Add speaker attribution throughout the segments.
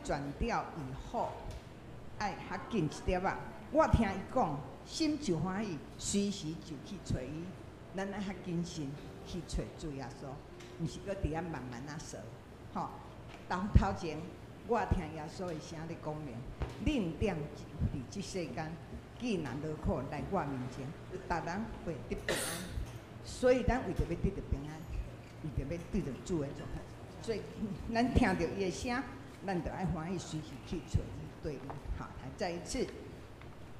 Speaker 1: 转调以后，爱较紧一点啊。我听伊讲，心就欢喜，随时就去找伊。咱爱较谨慎去找主耶稣，毋是搁伫遐慢慢啊说。吼，头前我听耶稣的声咧讲明，恁踮伫即世间，既然落苦来我面前，逐人会得平安。所以咱为着要得到平安，为着要对着主的状态，所以咱听到伊的声，咱就爱欢喜，随时去找伊对伊。好，来再一次，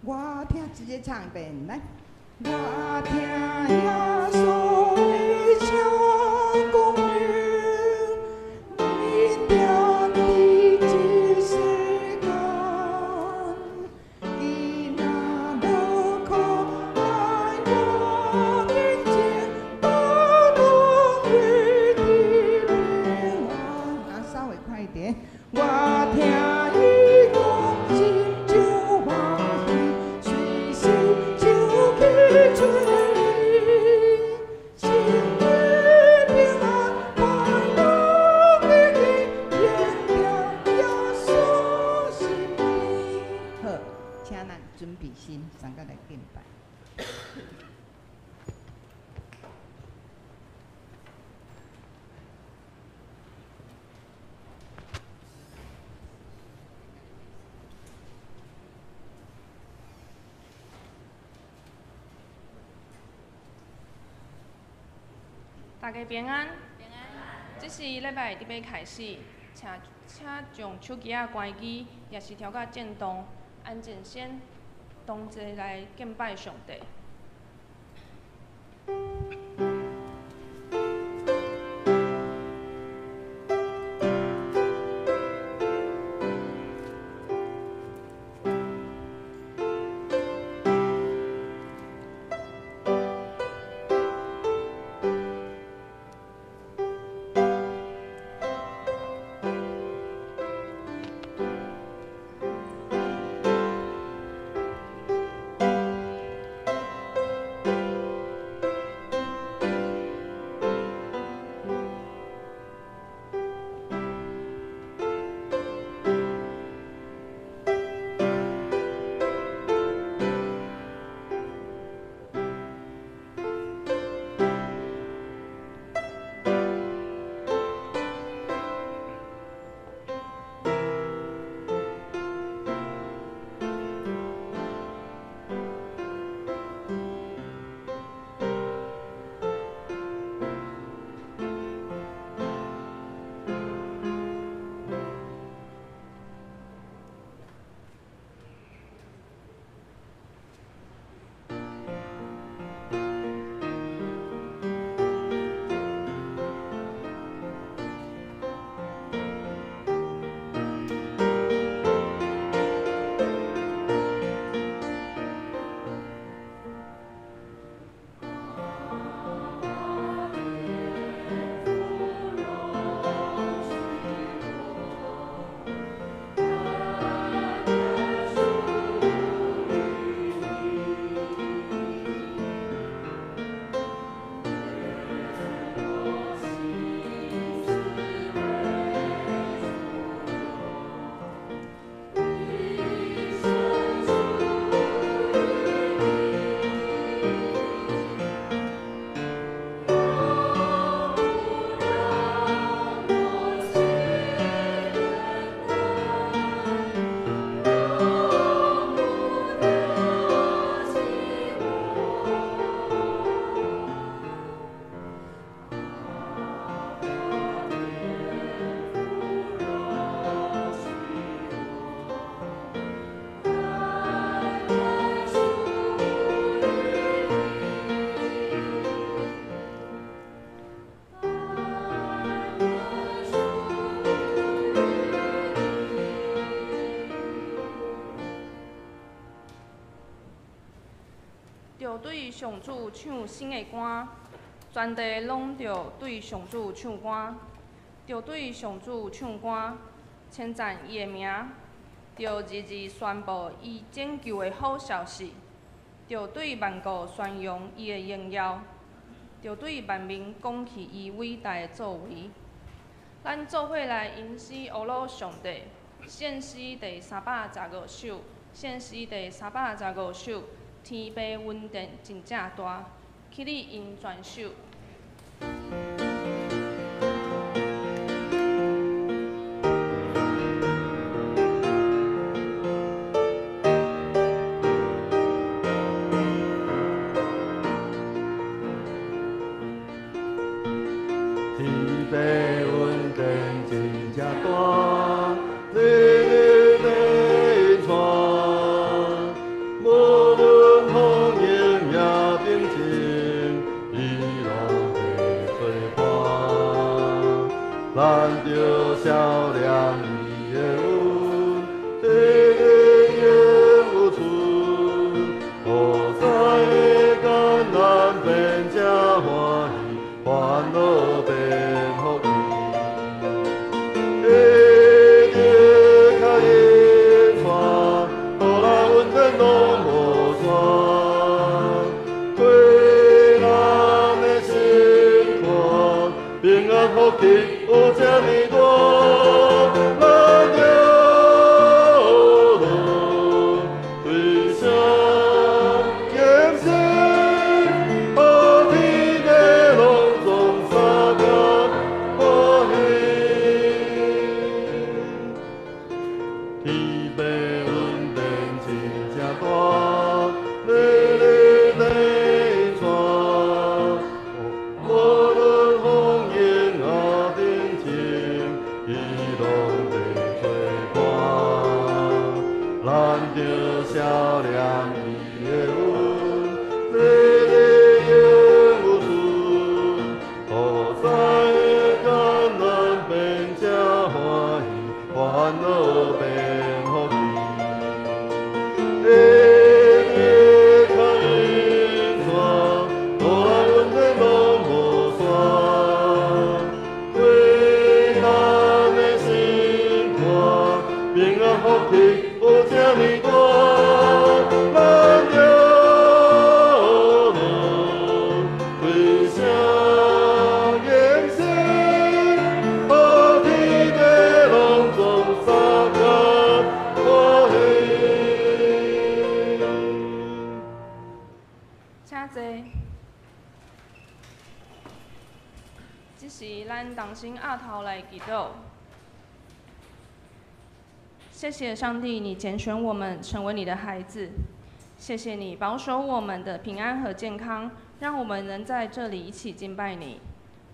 Speaker 1: 我听直接唱一遍，来，我听耶稣的声讲明。
Speaker 2: 大家平安。平安。这是礼拜伫要开始，请将手机仔关机，也是调到震动，安静先，同齐来敬拜上帝。着对上主唱新的歌，全地拢着对上主唱歌，着对上主唱歌，称赞伊的名，着日日宣布伊拯救的好消息，着对万国宣扬伊的荣耀，着对万民讲起伊伟大的作为。咱做伙来吟诗学乐上帝，献诗第315首，献诗第315首，天父恩典真正大，起立因全首。这是咱同心压头来祈祷。谢谢上帝，你拣选我们成为你的孩子。谢谢你保守我们的平安和健康，让我们能在这里一起敬拜你。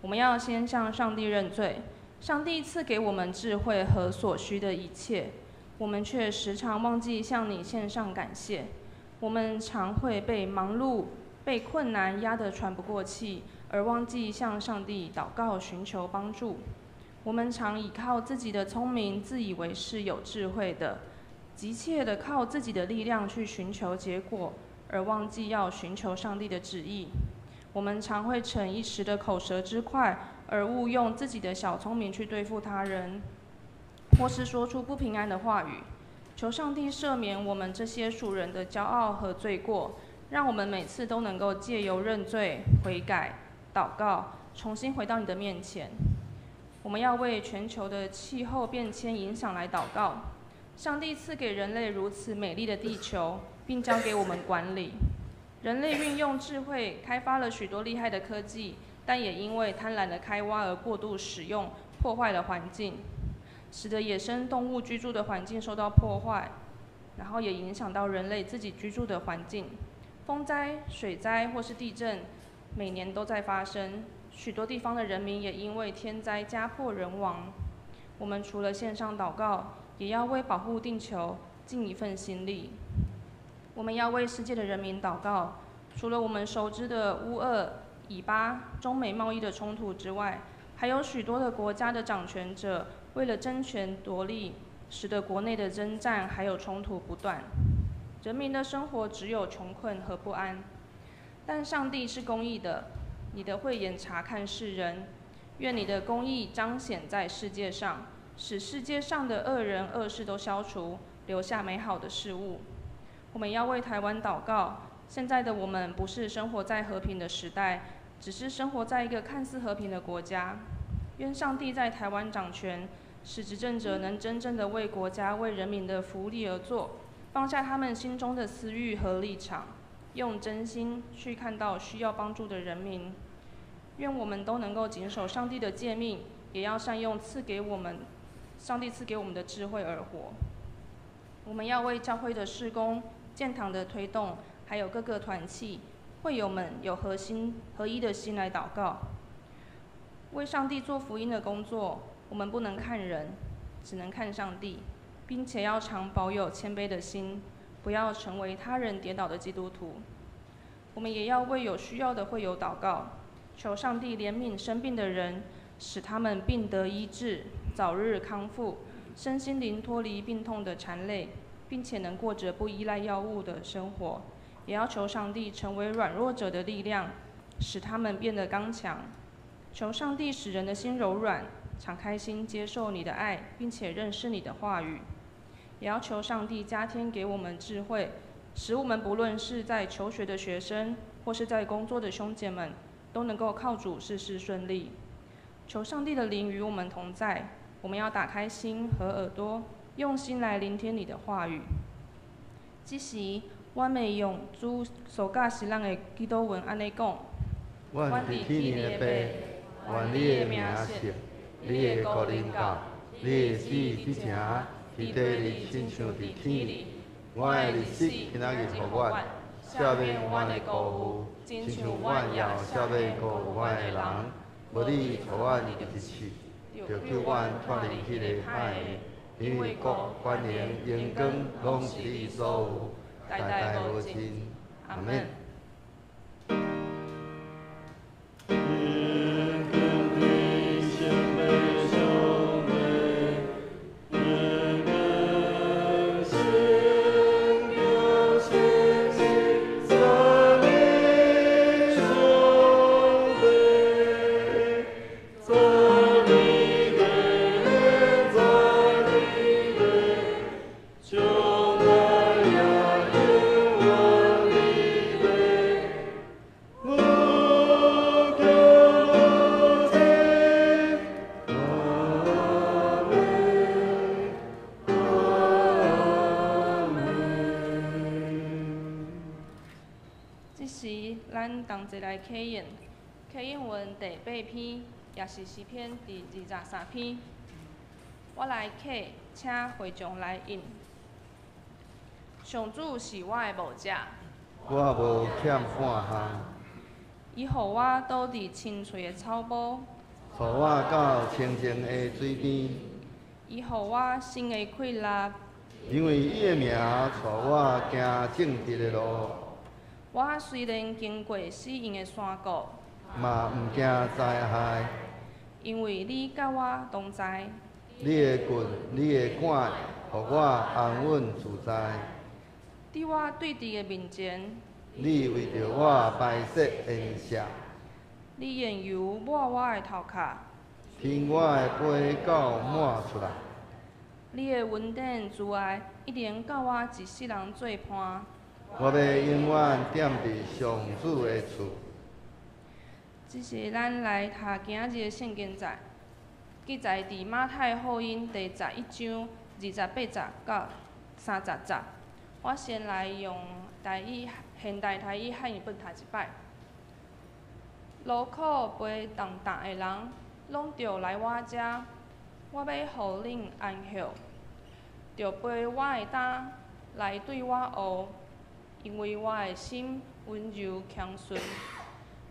Speaker 2: 我们要先向上帝认罪，上帝赐给我们智慧和所需的一切，我们却时常忘记向你献上感谢。我们常会被忙碌、被困难压得喘不过气，而忘记向上帝祷告寻求帮助。我们常倚靠自己的聪明，自以为是有智慧的，急切地靠自己的力量去寻求结果，而忘记要寻求上帝的旨意。我们常会逞一时的口舌之快，而误用自己的小聪明去对付他人，或是说出不平安的话语。求上帝赦免我们这些属人的骄傲和罪过，让我们每次都能够借由认罪、悔改、祷告，重新回到你的面前。我们要为全球的气候变迁影响来祷告。上帝赐给人类如此美丽的地球，并交给我们管理。人类运用智慧开发了许多厉害的科技，但也因为贪婪的开挖而过度使用，破坏了环境，使得野生动物居住的环境受到破坏，然后也影响到人类自己居住的环境。风灾、水灾或是地震，每年都在发生。许多地方的人民也因为天灾家破人亡。我们除了线上祷告，也要为保护地球尽一份心力。我们要为世界的人民祷告。除了我们熟知的乌俄、以巴、中美贸易的冲突之外，还有许多的国家的掌权者为了争权夺利，使得国内的征战还有冲突不断。人民的生活只有穷困和不安。但上帝是公义的，你的慧眼察看世人，愿你的公义彰显在世界上，使世界上的恶人恶事都消除，留下美好的事物。我们要为台湾祷告。现在的我们不是生活在和平的时代，只是生活在一个看似和平的国家。愿上帝在台湾掌权，使执政者能真正的为国家、为人民的福利而做，放下他们心中的私欲和立场，用真心去看到需要帮助的人民。愿我们都能够谨守上帝的诫命，也要善用上帝赐给我们的智慧而活。我们要为教会的事工、建堂的推动，还有各个团契、会友们有合一的心来祷告。为上帝做福音的工作，我们不能看人，只能看上帝，并且要常保有谦卑的心，不要成为他人跌倒的基督徒。我们也要为有需要的会友祷告，求上帝怜悯生病的人，使他们病得医治，早日康复，身心灵脱离病痛的缠累，并且能过着不依赖药物的生活。也要求上帝成为软弱者的力量，使他们变得刚强。求上帝使人的心柔软，敞开心接受你的爱，并且认识你的话语。也要求上帝加添给我们智慧，使我们不论是在求学的学生，或是在工作的兄姐们，都能够靠主事事顺利。求上帝的灵与我们同在，我们要打开心和耳朵，用心来聆听你的话语。这时，我要用主所教是咱的基督文安尼讲：
Speaker 3: 阮伫天的爸，愿你的名圣，你的国临到，你的旨意成，伫地里亲像伫天里。阮的日子今仔日予阮，赦免阮的过负，亲像阮也赦免过有阮的人。无你互阮一次，就救阮脱离迄个歹的，因为国、权能、荣光，拢是你所有，代代无尽。阿门。
Speaker 2: 同齐来启演，启演文第8篇，也是诗篇第23篇。我来启，请会众来应。上主是我的牧者，
Speaker 3: 我无欠半项。
Speaker 2: 伊予我倒伫青翠的草坡，
Speaker 3: 带我到清净的水边。
Speaker 2: 伊予我心的快乐，
Speaker 3: 因为伊的名带我行正直的路。
Speaker 2: 我虽然经过死荫的山谷，
Speaker 3: 嘛毋惊灾害，
Speaker 2: 因为你甲我同在。
Speaker 3: 你的棍、你的竿，予我安稳自在。
Speaker 2: 伫我对敌的面前，
Speaker 3: 你为着我摆设筵席。
Speaker 2: 你用油抹我的头壳，
Speaker 3: 听我的杯到满出来。
Speaker 2: 你的恩典慈爱，一定甲我一世人做伴。
Speaker 3: 我要永远踮伫上主的厝。
Speaker 2: 这是咱来读今日的圣经节，记载伫马太福音第11章28节到30节。我先来用现代台语汉语本读一摆。劳苦背重担的人，拢着来我遮，我要互恁安息。着背我的担来对我学。因为我的心温柔谦顺，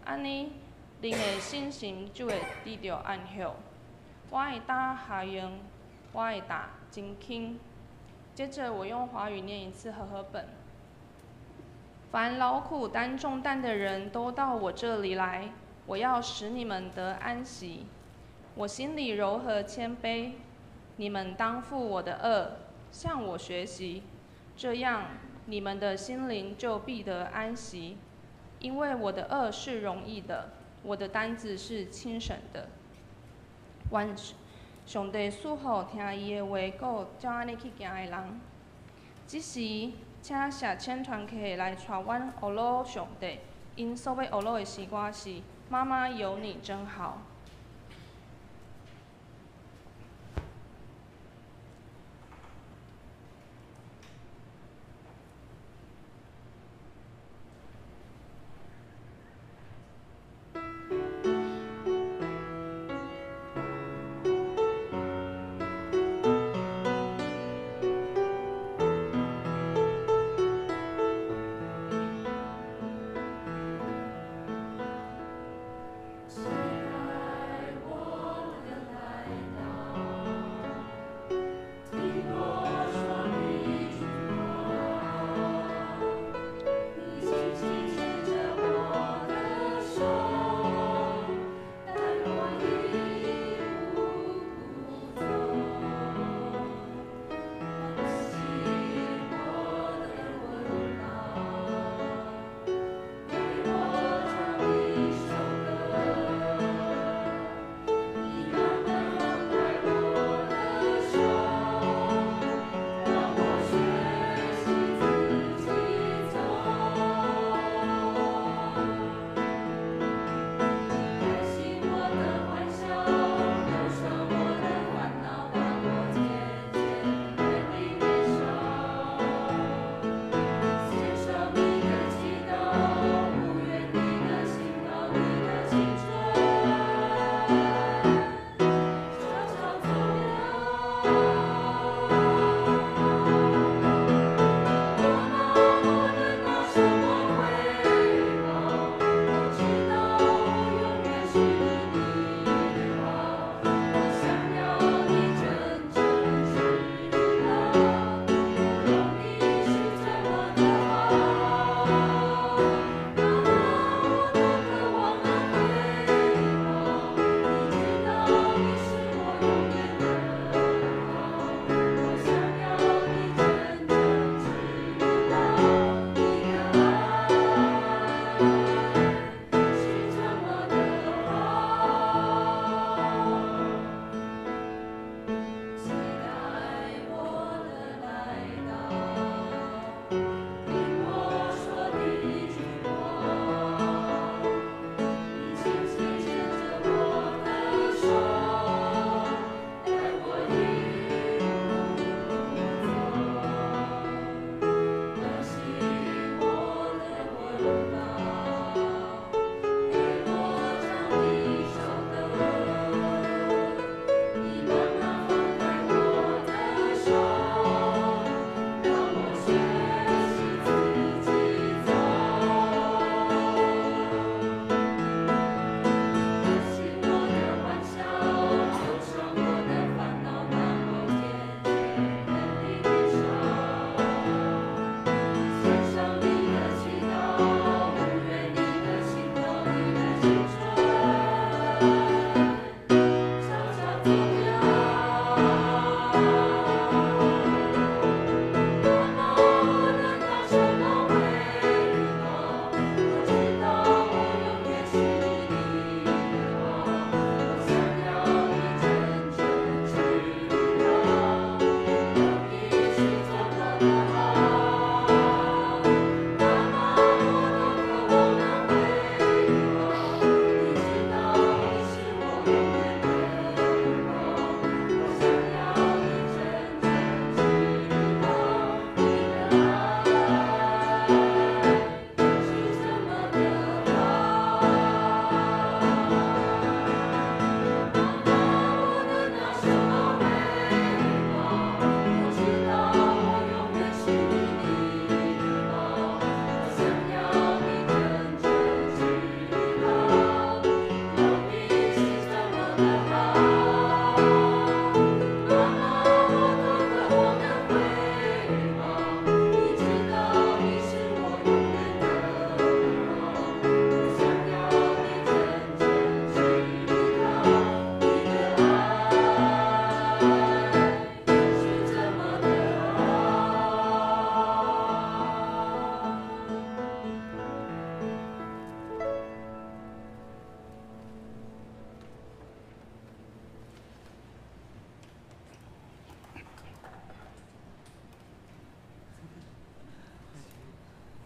Speaker 2: 安尼，恁的信心就会得到安息。我的担下用，我的担真轻。接着我用华语念一次和合本。凡劳苦担重担的人都到我这里来，我要使你们得安息。我心里柔和谦卑，你们当负我的轭，向我学习，这样。你们的心灵就必得安息，因为我的轭是容易的，我的担子是轻省的。愿上帝赐福听伊的话，搁照安尼去行的人。这时，请写签传客来传阮学老上帝，因所要学老的诗歌是《妈妈有你真好》。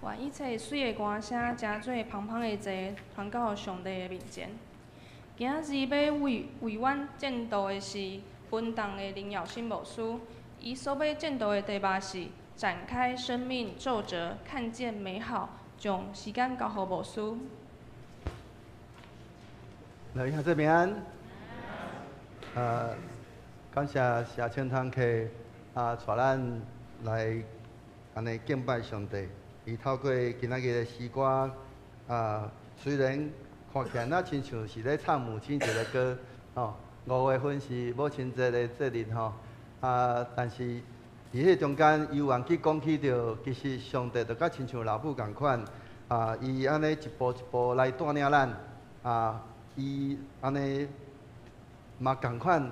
Speaker 2: 愿一切水的歌声，真做芳芳的坐，传到上帝的面前。今日要为阮见到的是本档的林耀新牧师，伊所要见到的题目是展开生命皱褶，看见美好。将时间交予牧师。
Speaker 3: 来，兄这边，感谢社青堂客带咱来安尼敬拜上帝。伊透过今仔日的诗歌，虽然看起来那亲像是咧唱母亲节的歌，5月份是母亲节的节日但是伫迄中间，伊有人去讲起着，其实上帝就甲亲像老母共款，伊安尼一步一步来带领咱，伊安尼嘛共款，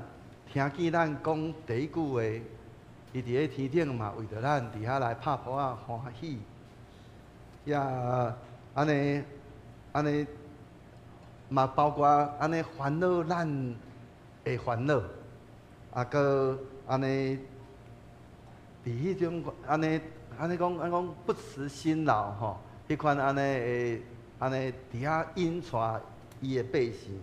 Speaker 3: 听见咱讲第一句话，伊伫咧天顶嘛为着咱伫遐来拍鼓欢喜，也安尼嘛包括安尼烦恼咱的烦恼，搁安尼。伫迄种安尼讲不辞辛劳迄款安尼伫遐引带伊的百姓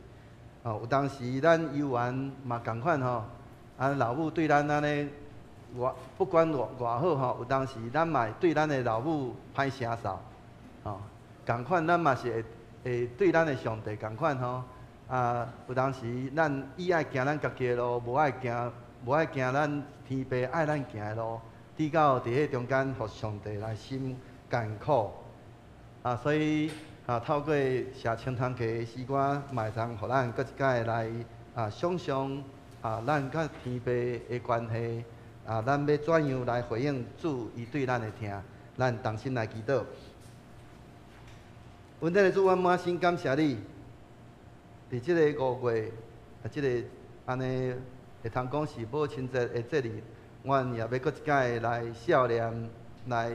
Speaker 3: 有当时咱游园嘛共款老母对咱安尼不管偌好有当时咱嘛对咱的老母歹声扫共款咱嘛是会对咱的上帝共款有当时咱伊爱行咱家己的路，无爱行咱天父爱咱行的路，直到伫迄中间，互上帝来心艰苦所以透过社青堂客的诗歌，嘛会通互咱搁一摆来想象咱甲天父的关系咱要怎样来回应主伊对咱的听，咱同心来祈祷。稳定的主，阮满心感谢你，伫即个5月，即个安尼会通讲是母亲节的节日。阮也要搁一摆来孝念，来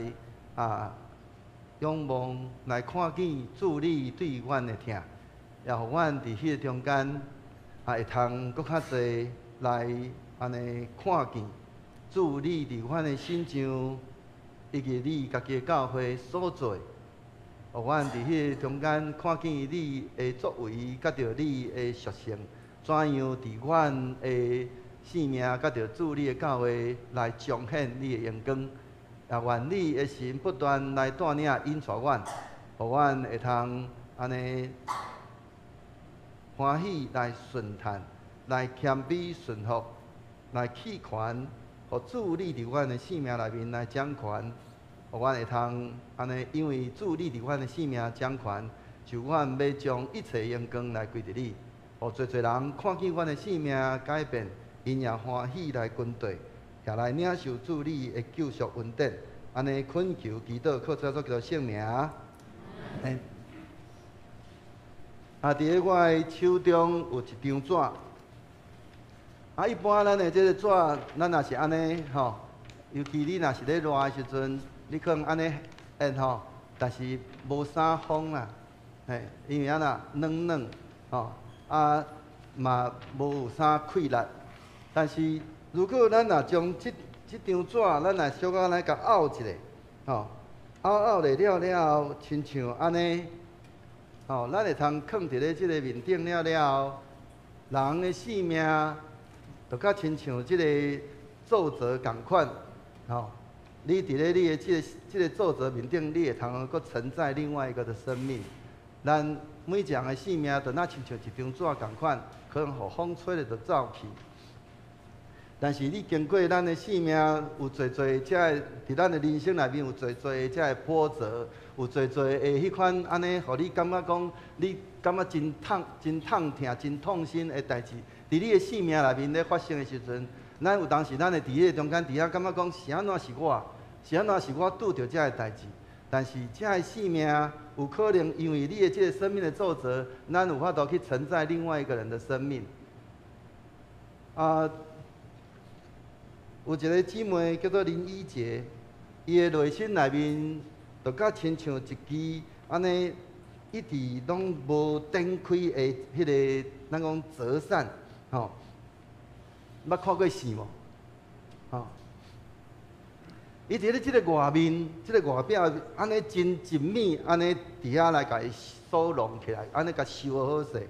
Speaker 3: 仰望，来看见主你对阮的听，也互阮伫迄个中间会通搁较侪来安尼看见主你伫阮的心上，以及你家己的教会所做，互阮伫迄个中间看见你的作为，甲着你的属性，怎样伫阮的性命，甲着主你的教会来彰显你的荣光，也愿你的神不断来带领引带阮，互阮会通安尼欢喜来顺叹，来谦卑顺服，来弃权，互主你伫阮的性命内面来掌权，互阮会通安尼，因为主你伫阮的性命掌权，就阮要将一切荣光来归伫你，互侪人看见阮的性命改变。因也欢喜来军队，也来领受主你的救赎恩典，安尼恳求祈祷，靠主耶稣基督圣名。伫咧我的手中有一张纸，一般咱的这个纸，咱若是安尼尤其你若是咧热的时阵，你可能安尼按但是无啥风啦，因为安那软嘛无啥气力。但是，如果咱若将这张纸，咱来小可来甲拗一下，拗了后，亲像安尼，咱会通放伫咧这个面顶了，人的性命就甲亲像这个皱褶共款，你伫咧你的这个皱褶面顶，你会通搁承载另外一个的生命。咱每一人的性命，就那亲像一张纸共款，可能互风吹了就走去。但是你经过咱的生命，有侪伫咱的人生内面有侪的的波折，有侪的迄款安尼，互你感觉讲，你感觉真痛痛、真痛心的代志，伫你的生命内面咧发生的时阵，咱有当时咱会伫迄中间遐感觉讲，是安怎是我拄着遮个代志，但是遮个生命有可能因为你的这个生命的皱褶，咱有法度去承载另外一个人的生命。有一个姊妹叫做林依洁，伊的内心内面就甲亲像一支安尼一直拢无展开的迄个咱讲折扇，捌看过线无？伊伫咧即个外面，即、个外表安尼真精美，安尼伫遐来甲伊收拢起来，安尼甲收好势。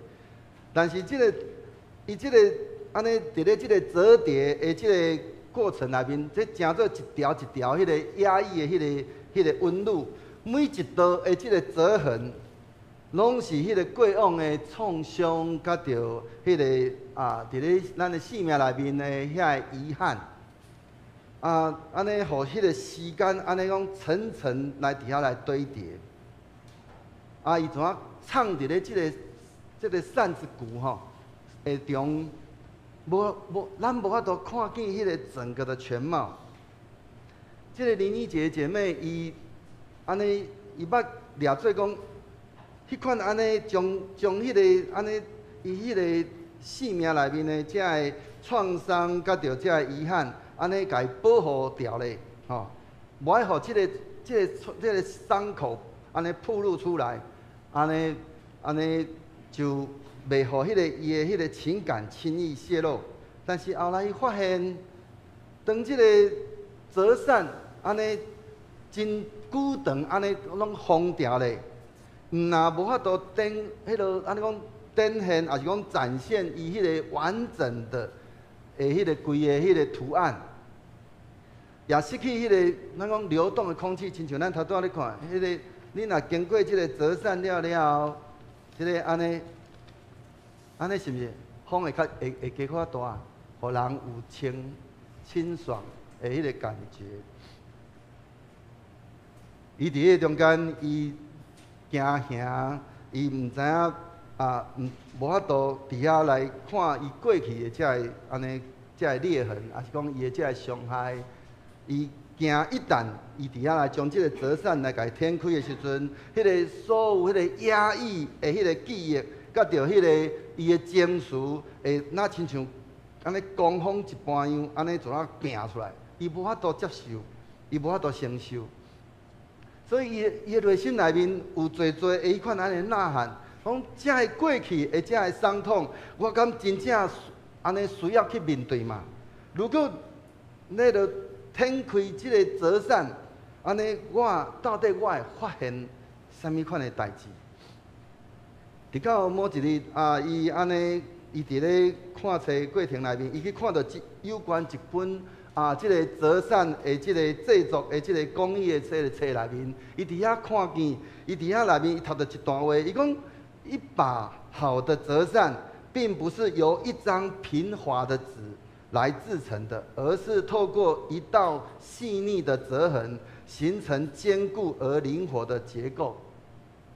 Speaker 3: 但是伊即个安尼伫咧即个折叠的即个过程内面，这成做一条一条迄个压抑的迄个纹路，每一道的即个折痕，拢是迄个过往的创伤，甲着迄个伫咧咱的生命内面的遐个遗憾。安尼，互迄个时间，安尼讲层层来伫遐来堆叠。伊怎啊藏伫咧即个扇子骨吼下中，咱无法度看见迄个整个的全貌。即个林依洁姐妹，伊安尼，伊捌掠做讲，迄款安尼将迄个安尼，伊迄个生命内面的遮个创伤，甲着遮个遗憾。安尼甲伊保护掉咧，吼，无爱互即个伤口安尼暴露出来，安尼就袂互迄个伊的迄个情感轻易泄露。但是后来伊发现，当即个折扇安尼真久长安尼拢封掉咧，若无法度迄落安尼讲展现，还是讲展现伊迄个完整的迄个规个迄个图案。也失去迄个咱讲流动的空气，亲像咱头拄仔咧看，迄个你若经过即个折扇了后，即个安尼是毋是风会加较大，互人有清爽的迄个感觉。伊伫迄中间，伊行行，伊毋知影无法度伫遐来看伊过去的遮个安尼遮个裂痕，还是讲伊的遮个伤害。伊一旦伊伫遐来将即个折扇来甲伊展开的时阵，迄个所有迄个压抑的迄个记忆，甲着迄个伊的情绪，会那亲像安尼狂风一般样，安尼就行出来，伊无法度接受，伊无法度承受。所以伊的内心内面有侪的迄款安尼呐喊，讲遮个过去的遮个伤痛，我敢真正安尼需要去面对嘛？如果那个展开即个折扇，安尼到底我会发现什么款的代志？直到某一日伊安尼，伊伫咧看册过程内面，伊去看到有关一本即个折扇的即个制作的即个工艺的册内面，伊伫遐看见，伊伫遐内面伊读到一段话，伊讲一把好的折扇，并不是由一张平滑的纸来制成的，而是透过一道细腻的折痕，形成坚固而灵活的结构。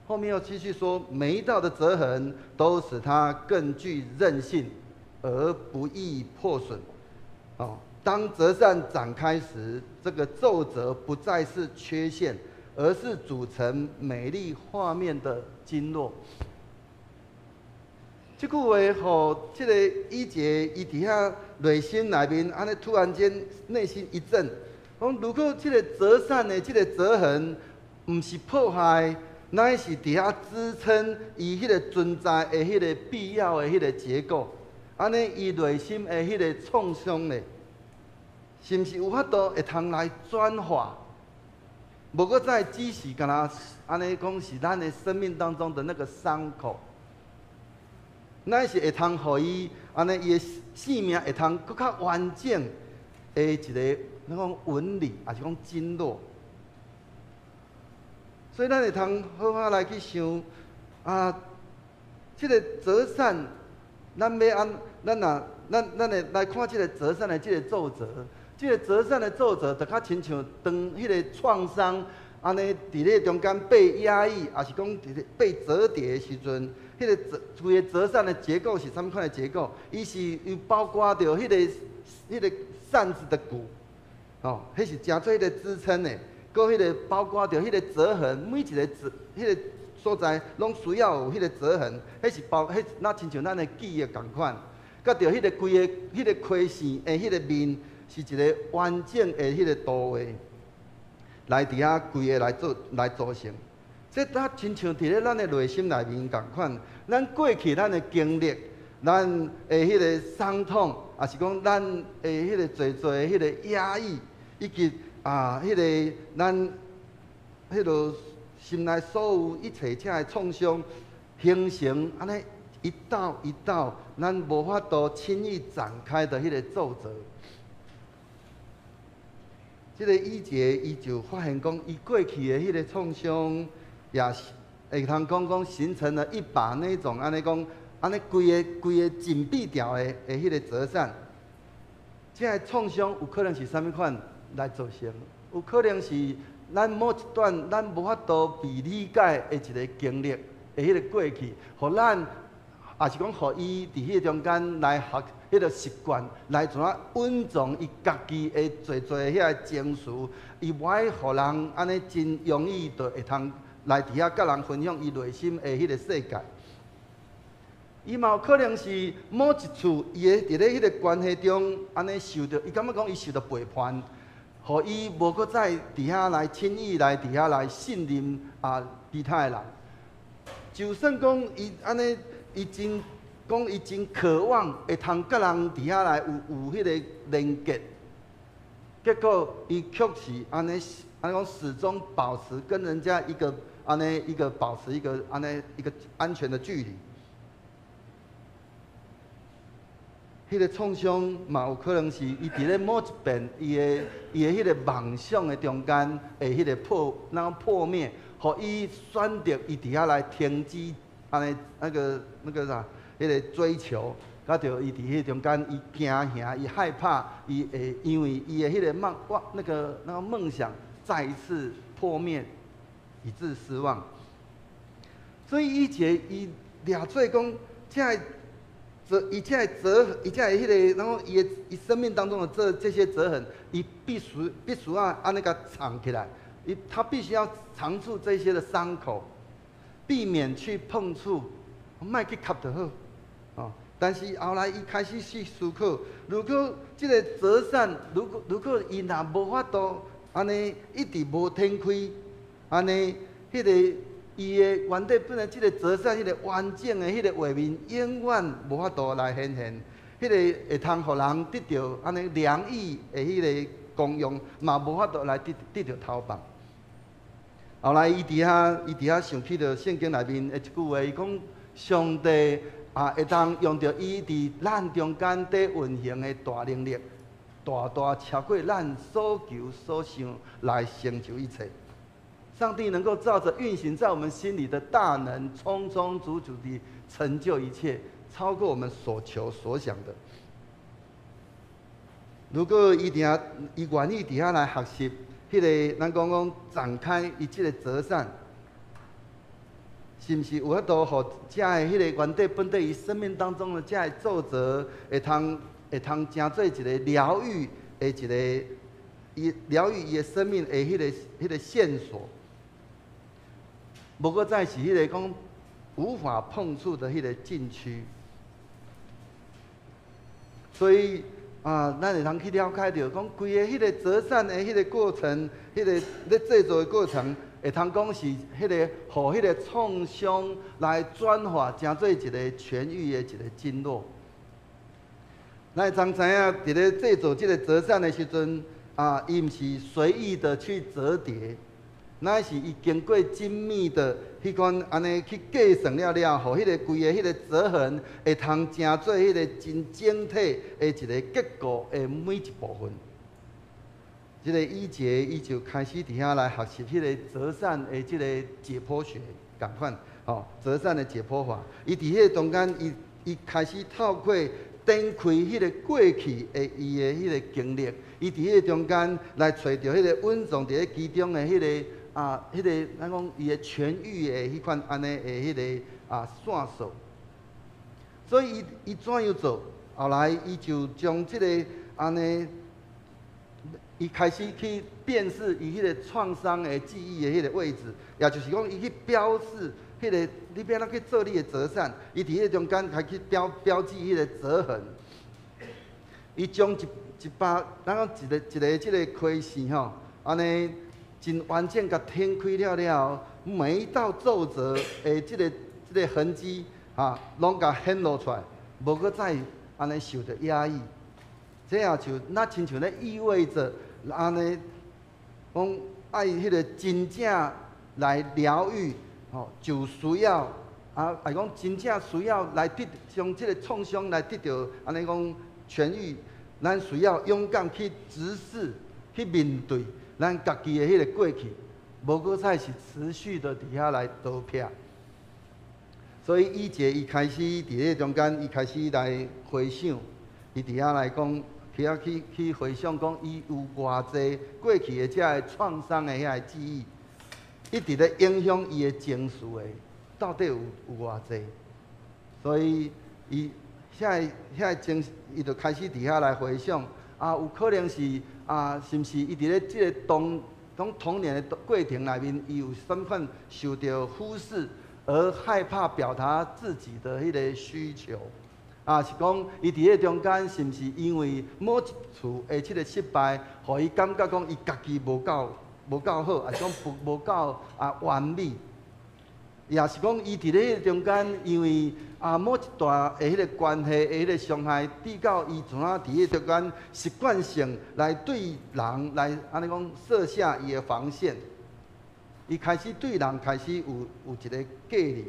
Speaker 3: 后面又继续说，每一道的折痕都使它更具韧性，而不易破损。当折扇展开时，这个皱褶不再是缺陷，而是组成美丽画面的经络。这句话，互这个依洁伊伫遐内心内面，安尼突然间内心一震，讲如果这个折扇的这个折痕，唔是破坏，乃是伫遐支撑伊迄个存在的迄个必要的迄个结构，安尼伊内心的迄个创伤咧，是毋是有法度会通来转化？无搁再只是干那安尼讲是咱的生命当中的那个伤口。乃是会通互伊安尼伊的生命会通搁较完整的一个咱讲纹理，还是讲经络。所以咱会通好好来去想这个折扇，咱要咱会来看这个折扇的这个皱褶，这个折扇的皱褶，就较亲像当迄个创伤安尼伫咧中间被压抑，还是讲伫咧被折叠的时阵。迄个规个折扇的结构是什么款的结构？伊是有包括着迄个扇子的骨，迄是真做迄个支撑的，搁迄个包括着迄个折痕，每一个迄个所在拢需要有迄个折痕，迄那亲像咱的记忆共款，甲着迄个规个迄个亏线的迄个面是一个完整的迄个图画，来伫遐规个来组成。这它亲像伫咧咱的内心内面共款，咱过去咱的经历，咱的迄个伤痛，也是讲咱的迄个侪迄个压抑，以及迄个咱迄落心内所有一切这创伤形成安尼一道一道，咱无法度轻易展开的迄个皱褶。这个以前伊就发现讲，伊过去的迄个创伤，也是会通讲形成了一把那种安尼讲，安尼规个紧闭掉的迄个折扇。这个创伤有可能是啥物款来造成？有可能是咱某一段咱无法度被理解的一个经历的迄个过去，互咱也是讲，互伊伫迄个中间来学迄个习惯，来怎啊稳重伊家己的做遐个情绪，伊无爱互人安尼真容易就会通来伫遐甲人分享伊内心的迄个世界。伊嘛有可能是某一处伊会伫咧迄个关系中安尼受到，伊感觉讲伊受到背叛，互伊无搁再伫遐来轻易来伫遐来信任其他的人。就算讲伊安尼，伊真讲伊真渴望会通甲人伫遐来有迄个连结，结果伊却是安尼讲始终保持跟人家一个保持一个安全的距离。迄个创伤嘛有可能是伊伫咧某一边，伊的迄个梦想的中间的迄个破灭，互伊选择伊伫遐来停止那个啥，迄个追求，甲着伊伫迄中间，伊惊吓，伊害怕，伊会因为伊的迄个梦想再一次破灭，以致失望。所以以前伊掠做讲，伊这迄个，然后伊生命当中的这些折痕，伊必须要安尼甲藏起来，他必须要藏住这些的伤口，避免去碰触，莫去吸就好。但是后来伊开始去思考，如果这个折扇，如果伊若无法度安尼一直无展开，安尼迄个。伊的原底本来即个折扇，迄个完整的迄个画面，永远无法度来显现。迄个会通互人得到安尼良意的迄个功用，嘛无法度来得到投放。后来伊伫遐想起着圣经内面的一句话，伊讲上帝会当用着伊伫咱中间底运行的大能力，大超过咱所求所想来成就一切。上帝能够照着运行在我们心里的大能，充充足足地成就一切，超过我们所求所想的。如果伊愿意伫遐来学习，迄个咱讲展开伊即个折扇，是毋是有法度互遮的迄个原底本底伊生命当中的遮的皱褶，会通成做一个疗愈的一个疗愈伊的生命的迄个线索。无过再是迄个讲无法碰触的迄个禁区，所以咱会通去了解到，讲规个迄个折扇的迄个过程，迄个咧制作的过程，会通讲是迄个互迄个创伤来转化，成做一个痊愈的一个经络。咱会通知影，伫咧制作这个折扇的时阵，伊毋是随意的去折叠。乃是伊经过精密的迄款安尼去计算了，互迄个规个迄个折痕会通成做迄个真整体的一个结构的每一部分。即个以前伊就开始伫遐来学习迄个折扇的即个解剖学，共款折扇的解剖法。伊伫迄个中间，伊开始透过展开迄个过去的伊的迄个经历，伊伫迄个中间来找到迄个稳重伫咧其中的迄个。迄个咱讲伊的痊愈的迄款安尼的迄个线索，所以伊怎样做？后来伊就将即个安尼，伊开始去辨识伊迄个创伤的记忆的迄个位置，也就是讲伊去标示迄个你要怎去做你的折扇，伊伫迄个中间开始标记迄个折痕，伊将一把咱讲一个即个开线吼，安尼。真完整甲展开了，每一道皱褶的即个痕迹拢甲显露出来，无搁再安尼受着压抑。这也就那亲像咧意味着安尼讲爱迄个真正来疗愈，吼，就需要来讲真正需要来将即个创伤来得到安尼讲痊愈，咱需要勇敢去直视、去面对咱家己的迄个过去，无搁再是持续的伫遐来倒撇。所以以前伊开始伫咧中间，伊开始来回想，伊伫遐来讲，去回想讲，伊有偌济过去的遮个创伤的遐个记忆，一直咧影响伊的情绪的，到底有偌济？所以伊遐个情，伊就开始伫遐来回想，有可能是是毋是伊伫咧即个童年的过程内面，伊有什款受到忽视？而害怕表达自己的迄个需求，是讲伊伫迄中间是毋是因为某一处的即个失败，互伊感觉讲伊家己无够好，还是讲无够完美？也是讲伊伫咧迄中间，因为某一段的迄个关系的迄个伤害，致到伊怎啊伫迄中间习惯性来对人来安尼讲设下伊的防线。伊开始对人开始有一个隔离。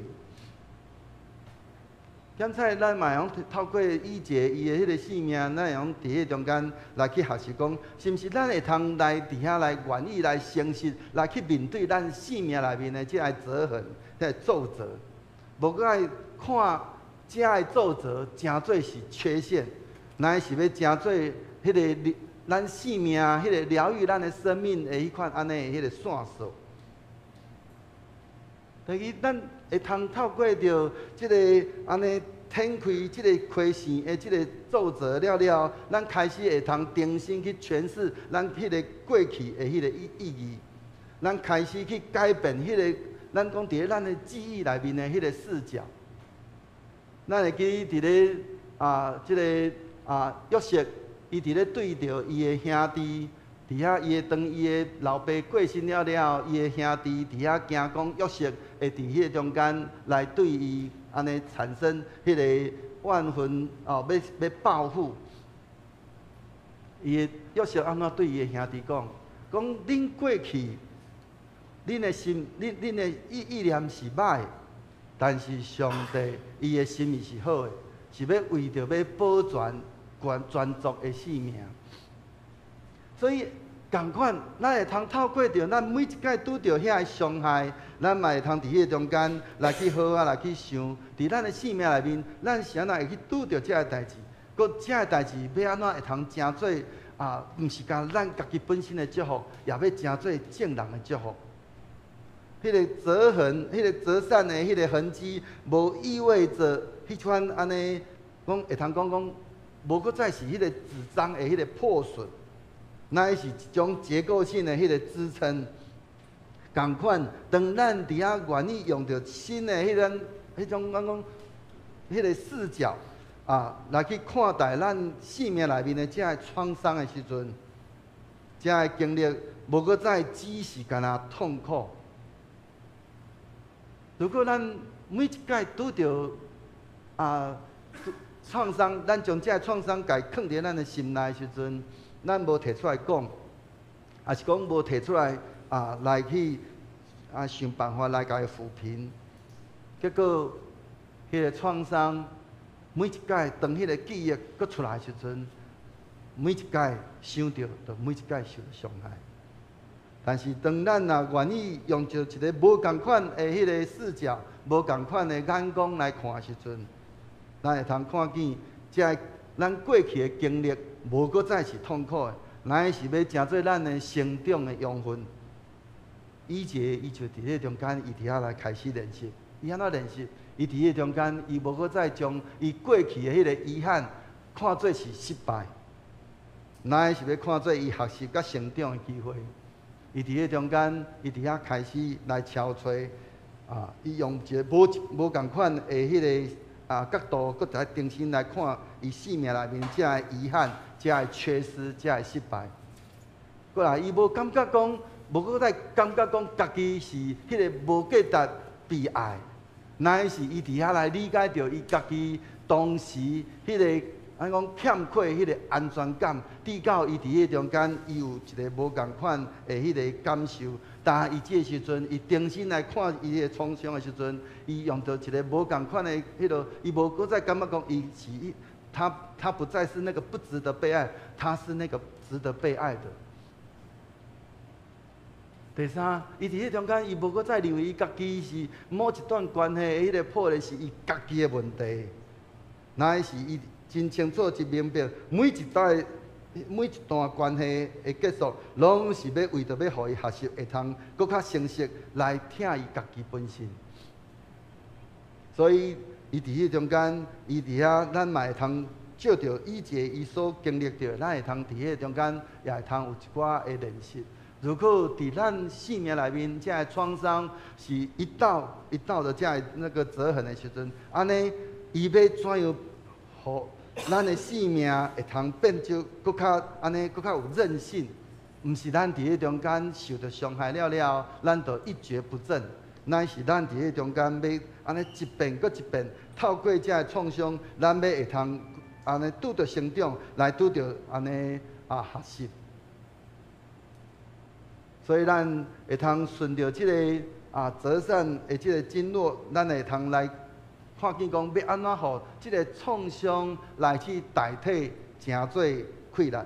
Speaker 3: 现在咱嘛用透过以前伊的迄个性命，咱用伫迄中间来去学习讲，是毋是咱会通来伫遐来愿意来诚实来去面对咱性命内面的即个责痕、即个皱褶，无搁爱看遮个皱褶诚做是缺陷，乃是要诚做迄个咱性命迄个疗愈咱的生命的迄款安尼的迄个线索。所以，咱会通透过着即个安尼展开即个亏线的即个皱褶了，咱开始会通重新去诠释咱迄个过去的迄个意义。咱开始去改变迄个咱讲伫咧咱的记忆内面的迄个视角。咱会记伫咧即个约瑟，伊伫咧对着伊的兄弟。伫遐，伊会当伊的老爸过身了，伊的兄弟伫遐惊讲约瑟会伫迄个中间来对伊安尼产生迄个万分要报复。伊约瑟安怎对伊的兄弟讲？讲恁过去，恁的心，恁的意念是歹，但是上帝伊的心意是好的，是要为着要保全族的性命。所以，同款，咱会通透过着咱每一摆拄着遐个伤害，咱嘛会通伫迄中间来去好来去想，伫咱的性命内面，咱是安怎会去拄着遮个代志？搁遮个代志要安怎会通诚做毋是讲咱家己本身的祝福，也要诚做正人的祝福。迄个折痕，迄个折扇的迄个痕迹，无意味着迄款安尼讲会通讲，无搁再是迄个纸张的迄个破损。乃是一种结构性的迄个支撑，同款，当咱伫遐愿意用着新的迄种讲迄个视角来去看待咱生命内面的遮个创伤的时阵，遮个经历无搁再只是干那痛苦。如果咱每一摆拄着创伤，咱将遮个创伤家放伫咱的心内时阵，咱无提出来讲，也是讲无提出来来去想办法来甲伊抚平，结果迄个创伤每一摆当迄个记忆搁出来时阵，每一摆想到，就每一摆受到伤害。但是当咱愿意用着一个无共款的迄个视角、无共款的眼光来看时阵，咱会通看见这咱过去的经历。无搁再是痛苦的，乃是要诚做咱的成长的养分。以前伊就伫迄中间，伊伫遐来开始练习。伊安怎练习？伊伫迄中间，伊无搁再将伊过去的迄个遗憾看作是失败，乃是要看作伊学习甲成长的机会。伊伫迄中间，伊伫遐开始来敲揣伊用一个无共款的迄个角度，搁再重新来看伊生命内面遮个遗憾。遮个缺失，遮个失败，过来伊无感觉讲，无搁再感觉讲家己是迄个无价值被爱，乃是伊伫遐来理解着伊家己当时迄个咱讲欠缺迄个安全感，直到伊伫迄中间，伊有一个无共款的迄个感受。但伊这时阵，伊重新来看伊个创伤的时阵，伊用到一个无共款的迄个，伊无搁再感觉讲伊是他不再是那个不值得被爱，他是那个值得被爱的。第三，伊伫迄中间，伊无搁再认为伊家己是某一段关系的迄个破裂是伊家己的问题，乃是伊真清楚、真明白，每一段关系的结束，拢是要为着要互伊学习，会通搁较成熟来疼伊家己本身。所以，伊伫迄中间，伊伫遐，咱嘛会通照着以前伊所经历着，咱会通伫迄中间，也会通有一寡的练习。如果伫咱生命内面，这创伤是一道一道的这那个折痕的时阵，安尼伊要怎样互咱的生命会通变就搁较安尼搁较有韧性？毋是咱伫迄中间受到伤害了，咱就一蹶不振，乃是咱伫迄中间要安尼一遍搁一遍，透过这创伤，咱要会通安尼拄着成长，来拄着安尼学习。所以咱会通顺着即个折扇的即个经络，咱会通来看见讲要安怎互即个创伤来去代替诚做快乐。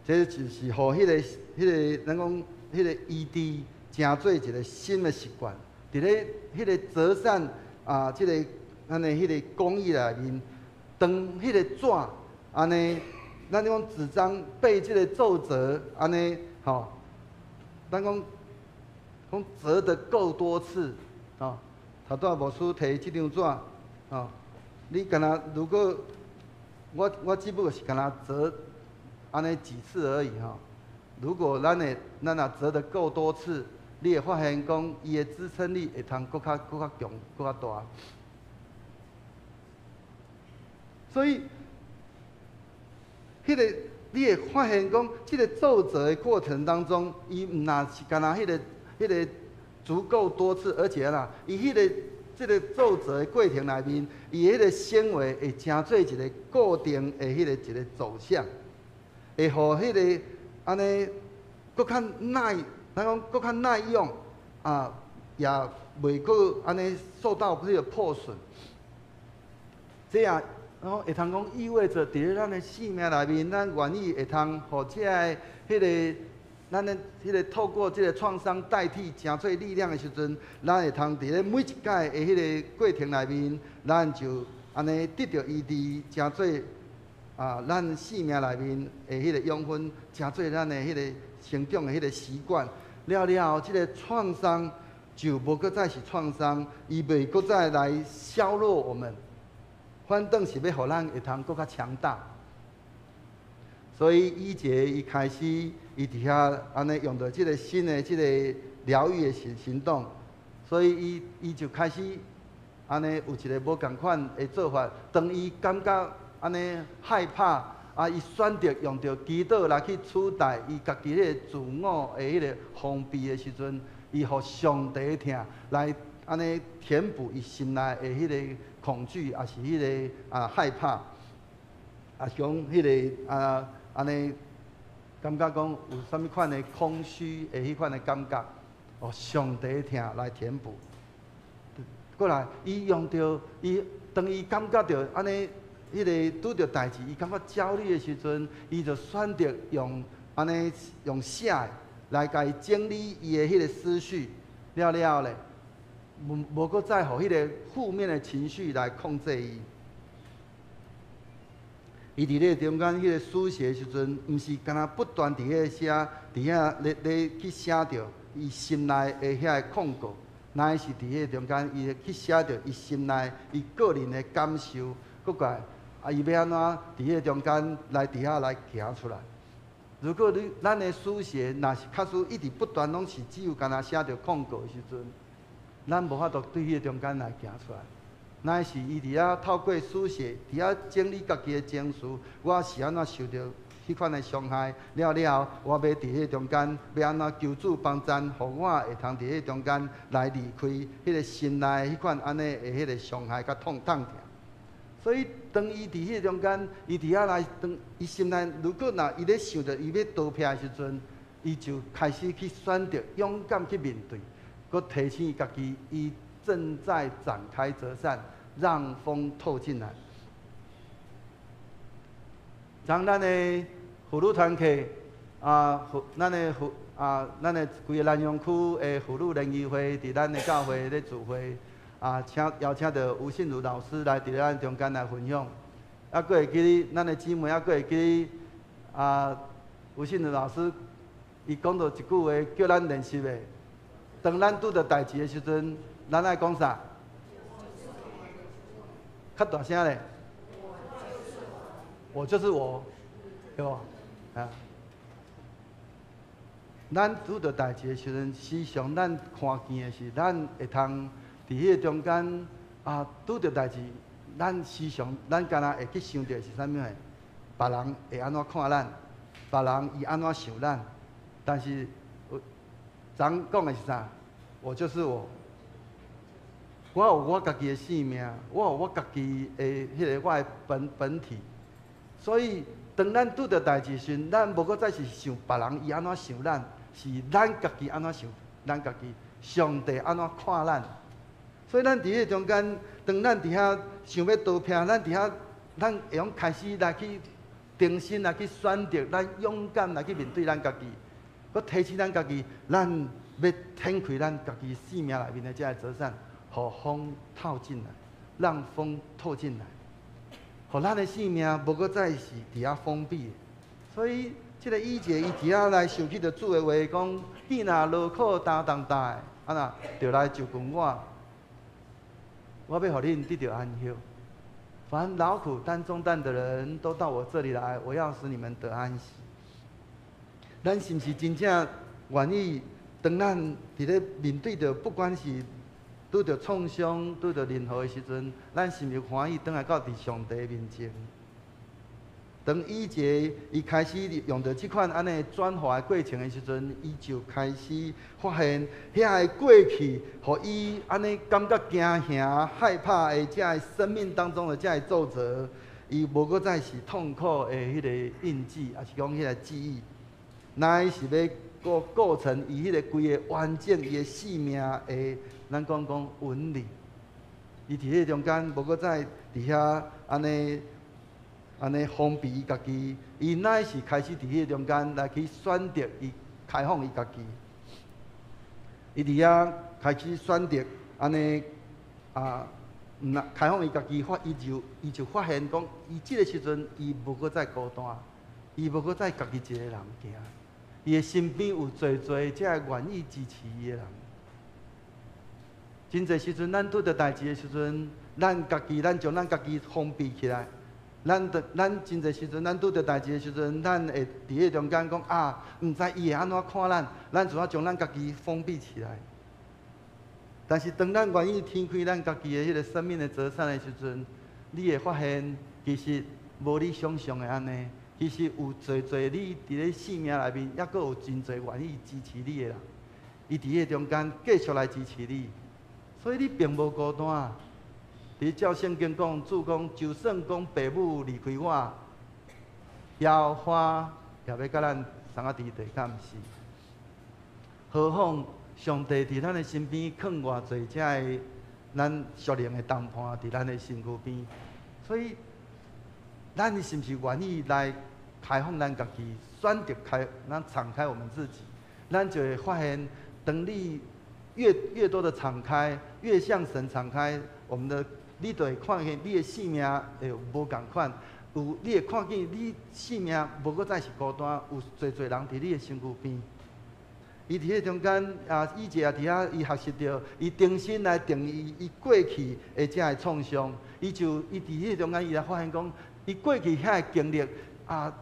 Speaker 3: 这就是互迄个咱讲迄个医治诚做一个新的习惯。伫咧迄个折扇即个咱的迄个工艺内面，当迄个纸安尼，咱讲纸张被即个皱褶安尼。咱讲折得够多次，头拄牧师摕即张纸，你敢若如果我只不过是敢若折安尼几次而已如果咱若折得够多次，你会发现讲伊的支撑力会通搁较强、搁较大。所以，迄个。你会发现讲，这个皱褶的过程当中，伊毋那是干那迄个足够多次，而且啦，伊这个皱褶的过程内面，伊迄个纤维会成做一个固定的一个走向，会互迄个安尼搁较耐，咱讲搁较耐用也袂搁安尼受到这个破损，这样。然后会通讲意味着，伫咧咱的生命内面，咱愿意会通互这个咱的透过这个创伤代替诚侪力量的时阵，咱会通伫咧每一届的迄个过程内面，咱就安尼得到医治，诚侪咱生命内面的迄个养分，诚侪咱的迄个成长的迄个习惯。了，这个创伤就无搁再是创伤，伊袂搁再来削弱我们。反正是要互咱会通搁较强大，所以以前伊开始，伊伫遐安尼用到即个新的即个疗愈的行动，所以伊就开始安尼有一个无共款的做法。当伊感觉安尼害怕伊选择用到祈祷来去取代伊家己迄个自我的迄个封闭的时阵，伊互上帝听来安尼填补伊心内的迄个。恐惧也是迄个害怕，像迄个安尼感觉讲有啥物款的空虚的迄款的感觉，上帝听来填补。过来，伊用着伊当伊感觉到安尼迄个拄着代志，伊感觉焦虑的时阵，伊就选择用安尼用写来甲伊整理伊的迄个思绪，了咧。无搁再互迄个负面的情绪来控制伊。伊伫咧中间迄个书写的时阵，毋是干那不断伫遐写，伫遐咧去写着伊心内的遐个控告，乃是伫迄中间伊去写着伊心内伊个人的感受，搁个伊要安怎伫迄中间来伫遐来行出来。如果咱的书写若是确实一直不断拢是只有干那写着控告的时阵，咱无法度对迄个中间来行出来，乃是伊伫遐透过书写，伫遐整理家己的情绪，我是安怎受到迄款的伤害，了后，我要伫迄中间要安怎求助帮赞，互我会通伫迄中间来离开迄个心内迄款安尼的迄个伤害甲痛。所以当伊伫迄中间，伊伫遐来，当伊心内如果伊咧想着伊要逃避的时阵，伊就开始去选择勇敢去面对，佮提醒伊家己，伊正在展开折扇，让风透进来。像咱的妇女团契咱的规个南阳区的妇女联谊会，伫咱的教会咧聚会。邀请到吴信如老师来伫咱中间来分享，还佫会记咱的姊妹，还佫会记吴信如老师，伊讲到一句话，叫咱练习的。当咱拄着代志的时阵，咱爱讲啥？较大声咧！我就是我，对无？咱拄着代志的时阵，时常咱看见的是，咱会通。伫迄个中间拄着代志，咱时常咱敢若会去想着是啥物诶？别人会安怎看咱？别人伊安怎想咱？但是咱讲的是啥？我就是我。我有我家己的性命，我有我家己的迄个我的本体。所以当咱拄着代志时，咱无搁再是想别人伊安怎想咱，是咱家己安怎想咱家己。上帝安怎看咱？所以咱伫迄中间，当咱伫遐想要逃避，咱伫遐，咱会用开始来去重新来去选择，咱勇敢来去面对咱家己，佮提醒咱家己，咱要掀开咱家己生命内面的这个折扇，互风透进来，让风透进来，互咱的生命无搁再是伫遐封闭的。所以，这个以前伊伫遐来想起着主的话，讲既若劳苦担重担的，那就来就跟我要互恁得到安息。凡劳苦担重担的人，都到我这里来，我要使你们得安息。咱是毋是真正愿意？当咱伫咧面对着，不管是拄着创伤、拄着任何的时阵，咱是毋是欢喜倒来到伫上帝面前？当以前伊开始用着即款安尼转化的过程的时阵，伊就开始发现遐个过去，互伊安尼感觉惊吓、害怕的这个生命当中的这个皱褶，伊无搁再是痛苦的迄个印记，也是讲迄个记忆，乃是要构成伊迄个规个完整伊的生命的，咱讲纹理。伊伫迄中间无搁再伫遐安尼封闭伊家己，伊乃是开始伫迄中间来去选择伊开放伊家己。伊伫遐开始选择安尼开放伊家己，伊就发现讲，伊即个时阵伊无搁再孤单，伊无搁再家己一个人行，伊的身边有侪侪这愿意支持伊的人。真侪时阵，咱拄着代志的时阵，咱将咱家己封闭起来。咱真侪时阵，咱拄着代志的时阵，咱会伫迄中间讲毋知伊会安怎看咱就要将咱家己封闭起来。但是当咱愿意天开咱家己的迄个生命的折扇的时阵，你会发现，其实无你想象的安尼，其实有侪侪你伫咧生命内面，抑阁有真侪愿意支持你的人，伊伫迄中间继续来支持你，所以你并无孤单。伫照圣经讲，主讲，就算讲父母离开我，野花也要甲咱送啊伫地，敢毋是？何况上帝伫咱的身边放偌侪遮个咱属灵的同伴伫咱的身躯边，所以咱是毋是愿意来开放咱家己，选择咱敞开我们自己，咱就会发现，当你越多的敞开，越向神敞开，你就会看见你的生命会有无共款，你会看见你生命无搁再是孤单，有侪侪人伫你的身躯边。伊伫迄中间以前也伫遐，伊学习到，伊重新来定义伊过去的这个创伤，伊伫迄中间，伊来发现讲，伊过去遐个经历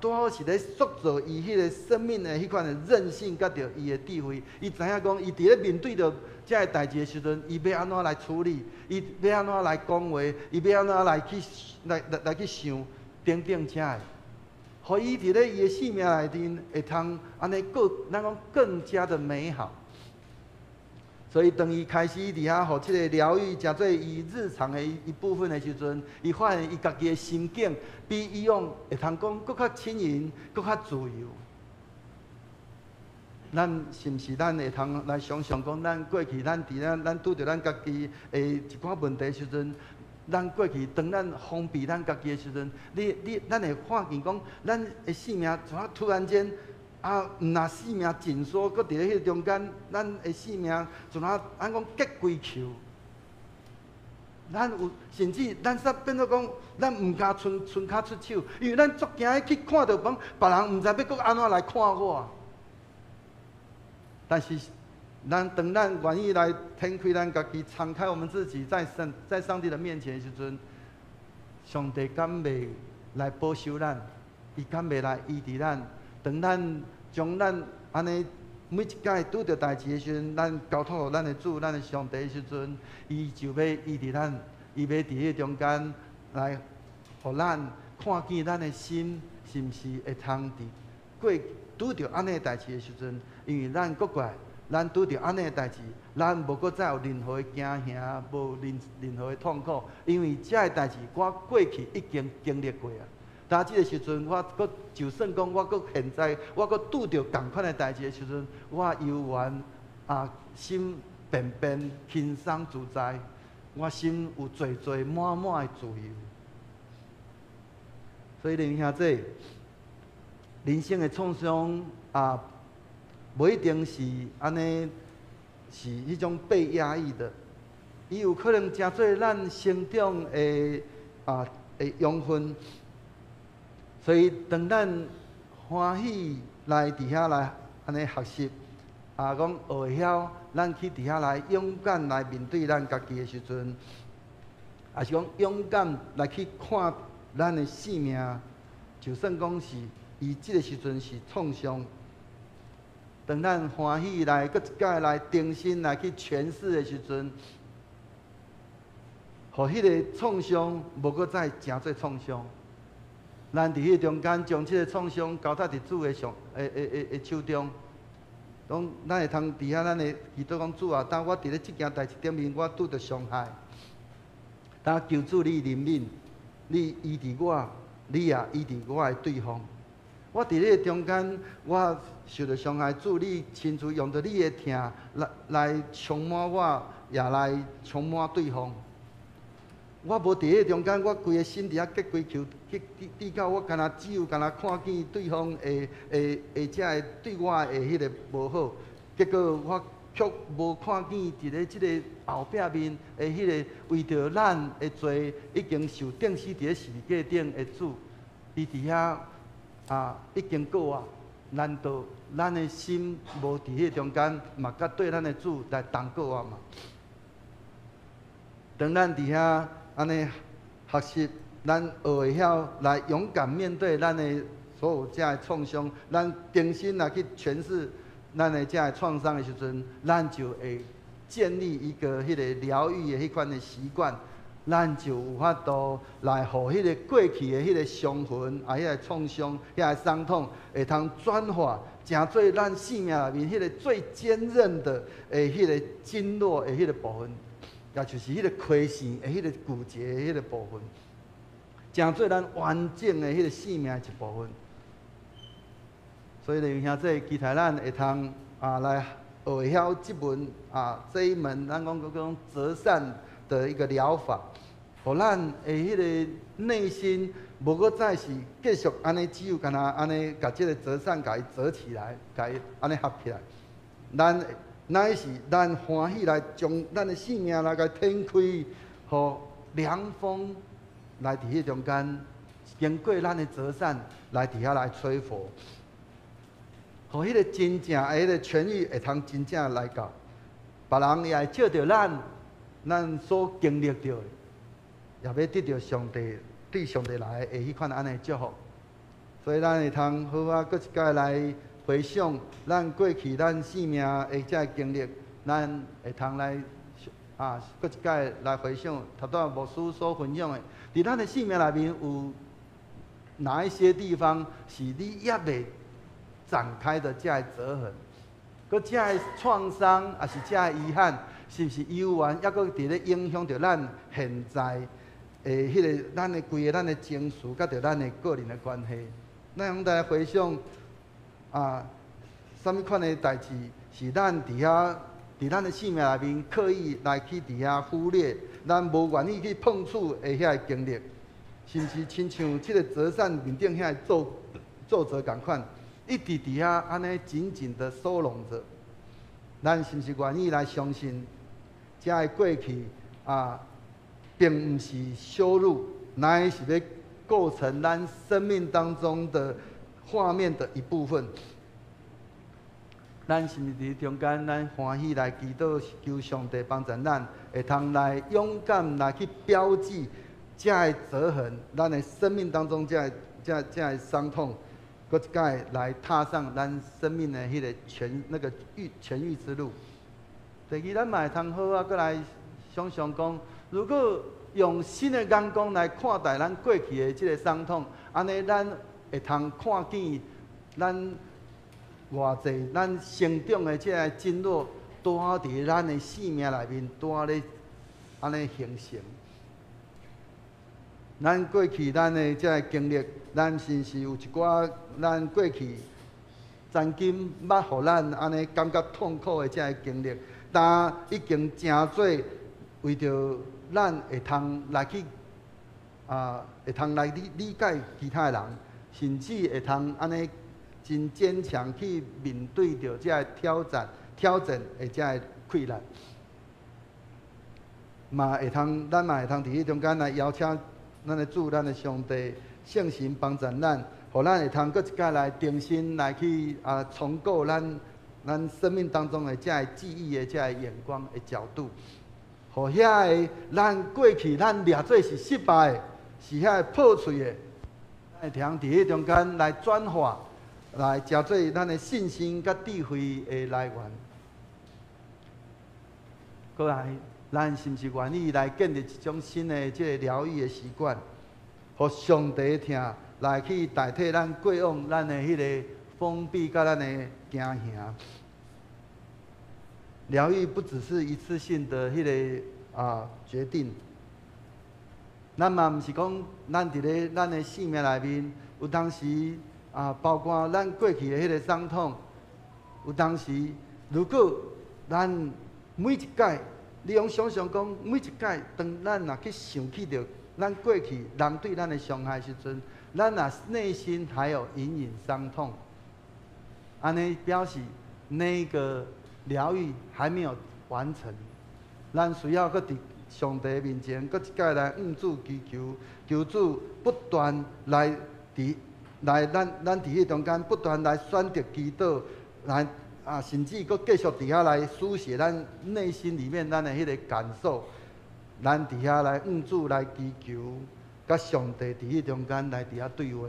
Speaker 3: 拄好是咧塑造伊迄个生命的迄款的韧性，甲着伊的智慧。伊知影讲，伊伫咧面对着这个代志的时阵，伊要安怎来处理，伊要安怎来讲话，伊要安怎来去想等等这个，互伊伫咧伊的生命内面会通安尼咱讲更加的美好。所以当伊开始伫遐，互即个疗愈，诚做伊日常的一部分的时阵，伊发现伊家己的心境比以往会通讲搁较轻盈，搁较自由。咱是毋是咱会通来想想讲，咱过去咱伫咱拄着咱家己的一寡问题的时阵，咱过去当咱封闭咱家己的时阵，咱会看见讲，咱的生命怎啊突然间？啊，毋若生命尽缩，搁伫咧迄中间，咱的生命就哪按讲结归球。咱有甚至咱煞变做讲，咱毋敢伸骹出手，因为咱足惊去看到讲别人毋知要搁安怎来看我。但是，当咱愿意来展开咱家己，敞开我们自己，在上帝的面前的时阵，上帝敢袂来保守咱？伊敢袂来医治咱？当咱将咱安尼每一摆拄着代志的时阵，咱交托互咱的主、咱的上帝的时阵，伊就要医治咱，伊要伫迄中间来，互咱看见咱的心是毋是会通伫过拄着安尼的代志的时阵，因为咱国怪，咱拄着安尼的代志，咱无搁再有任何的惊吓，无任何的痛苦，因为遮个代志我过去已经经历过啊。当即个时阵，我搁就算讲我搁现在，我搁拄着同款的代志的时阵，我犹原心便便轻松自在，我心有满满的自由。所以弟兄姊妹，人生的创伤无一定是安尼，是迄种被压抑的，伊有可能诚做咱成长的养分。所以，当咱欢喜来伫遐来安尼学习，讲学会晓，咱去伫遐来勇敢来面对咱家己的时阵，也是讲勇敢来去看咱的生命，就算讲是伊即个时阵是创伤，当咱欢喜来搁一摆来重新来去诠释的时阵，互迄个创伤无搁再诚做创伤。咱伫迄中间，将即个创伤交托伫主的手中，讲咱会通伫遐，咱会祈祷讲主啊，当我伫咧即件代志顶面，我拄着伤害，当求主你怜悯，你医治我，你也医治我的对方。我伫咧中间，我受到伤害，主你亲自用着你的疼来充满我，也来充满对方。我无伫迄中间，我规个心伫遐结规球，滴到我只有看见对方会遮对我的迄个无好，结果我却无看见伫咧即个后壁面的迄个为着咱的罪已经受钉死伫咧十字架顶的主，伊伫遐已经告我，难道咱的心无伫迄中间，嘛甲对咱的主来同告我嘛？当咱伫遐。安尼学习，咱学会晓来勇敢面对咱的所有遮的创伤，咱重新来去诠释咱的遮的创伤的时阵，咱就会建立一个迄个疗愈的迄款的习惯，咱就有法度来互迄个过去的迄个伤痕迄个创伤、遐个伤痛，会通转化，成做咱生命内面迄个最坚韧的迄个经络的迄个部分。也就是迄个亏线的迄个骨节的迄个部分，成做咱完整的迄个生命的一部分。所以弟兄姊妹，期待咱会通来学会晓这一门咱讲择善的一个疗法，互咱的迄个内心无搁再是继续安尼，只有干那安尼，甲这个择善甲伊择起来，甲伊安尼合起来，咱。乃是咱欢喜来将咱的生命来甲展开，互凉风来伫迄中间，经过咱的择善来伫遐来吹拂，互迄个真正的迄个痊愈会通真正来到，别人也会照着咱所经历到的，也要得到上帝对上帝来的迄款安尼祝福，所以咱会通好搁一摆来。回想咱过去咱生命的遮经历，咱会通来搁一摆来回想，头拄牧师所分享的，伫咱的生命内面有哪一些地方是你也未展开的遮个折痕？
Speaker 4: 搁遮个创伤，也是遮个遗憾，是毋是悠远，抑搁伫咧影响着咱现在诶，迄个咱的规个咱的情绪，甲着咱的个人的关系。咱用来回想啊，什物款的代志是咱伫咱的生命内面刻意来去伫遐忽略，咱无愿意去碰触的遐个经历，是毋是亲像即个折扇面顶遐个皱褶共款？一直伫遐安尼紧紧的收拢着，咱是毋是愿意来相信，遮个过去啊，并毋是羞辱，乃是要构成咱生命当中的画面的一部分。咱是毋是伫中间，咱欢喜来祈祷，求上帝帮助咱，会通来勇敢来去标记遮个折痕，咱的生命当中遮个伤痛。搁一届来踏上咱生命的迄个痊愈之路。第二，咱嘛会通好啊，搁来想想讲，如果用新的眼光来看待咱过去的即个伤痛，安尼咱会通看见咱偌济咱成长的即个经络，多伫咱的生命内面，多咧安尼形成。咱过去咱的即个经历，咱是毋是有一寡咱过去曾经捌互咱安尼感觉痛苦的即个经历，但已经真做为着咱会通来去会通来理解其他人，甚至会通安尼真坚强去面对着即个挑战的即个困难，咱嘛会通伫迄中间来邀请。咱的主，咱的上帝，圣神帮助咱，互咱会通搁一届来重新来去重构咱生命当中的这个记忆的这个眼光的角度，互遐个咱过去咱掠做是失败的，是遐个破碎的，咱会通伫迄中间来转化，来食做咱的信心甲智慧的来源。过来。咱是毋是愿意来建立一种新的即个疗愈的习惯，互上帝听来去代替咱过往咱的迄个封闭甲咱的惊吓。疗愈不只是一次性的迄个决定，咱嘛毋是讲咱伫咧咱的生命内面，有当时包括咱过去的迄个伤痛，有当时如果咱每一届。你用想想讲，每一届当咱若去想起着咱过去人对咱的伤害时阵，咱若内心还有隐隐伤痛，安尼表示那个疗愈还没有完成。咱需要搁伫上帝面前，搁一届来向主祈求，求主不断来咱伫迄中间不断来选择祈祷来。甚至搁继续伫遐来书写咱内心里面咱的迄个感受，咱伫遐来向主来祈求，甲上帝伫迄中间来伫遐对话，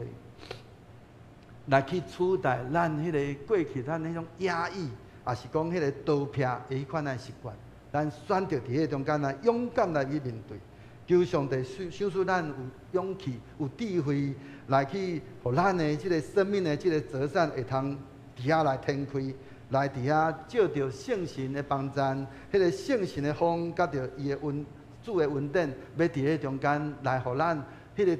Speaker 4: 来去取代咱迄个过去咱迄种压抑，也是讲迄个刀劈的迄款的习惯，咱选择伫迄中间来勇敢来去面对，求上帝赏赐咱有勇气、有智慧来去，互咱的即个生命的即个折扇会通伫遐来展开。来伫遐照着圣神的帮助，迄个圣神的风，甲着伊的主的恩典，要伫迄中间来，互咱迄个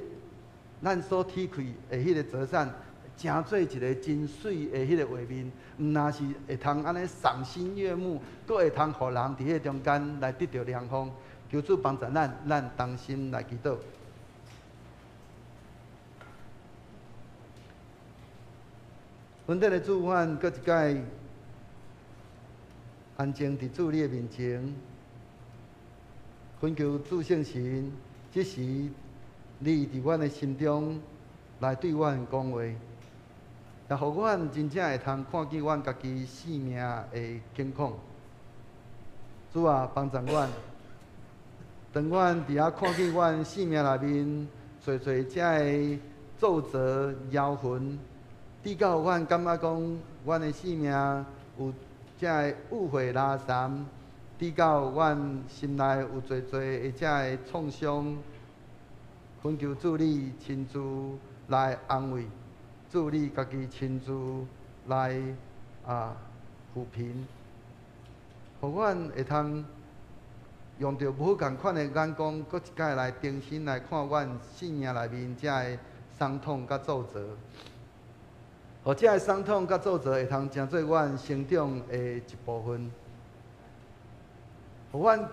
Speaker 4: 咱所体会的迄个折扇，成做一个真水的迄个画面，毋但是会通安尼赏心悦目，阁会通互人伫迄中间来得到良方。求主帮助咱同心来祈祷。恩典的主愿，阁一届。安静伫主你的面前，恳求主圣神，即时你伫阮的心中来对阮讲话，也互阮真正会通看见阮家己生命的境况。主啊，帮助阮，当阮伫遐看见阮生命内面侪侪遮个皱褶、妖魂，直到阮感觉讲，阮的生命有。遮个误会拉惨，直到阮心内有侪侪的遮个创伤，恳求主你亲自来安慰，主你家己亲自来扶贫，互阮会通用着无共款的眼光，搁一摆来重新来看阮生命内面遮个伤痛甲挫折，互遮个伤痛甲挫折会通成做阮成长的一部分，互阮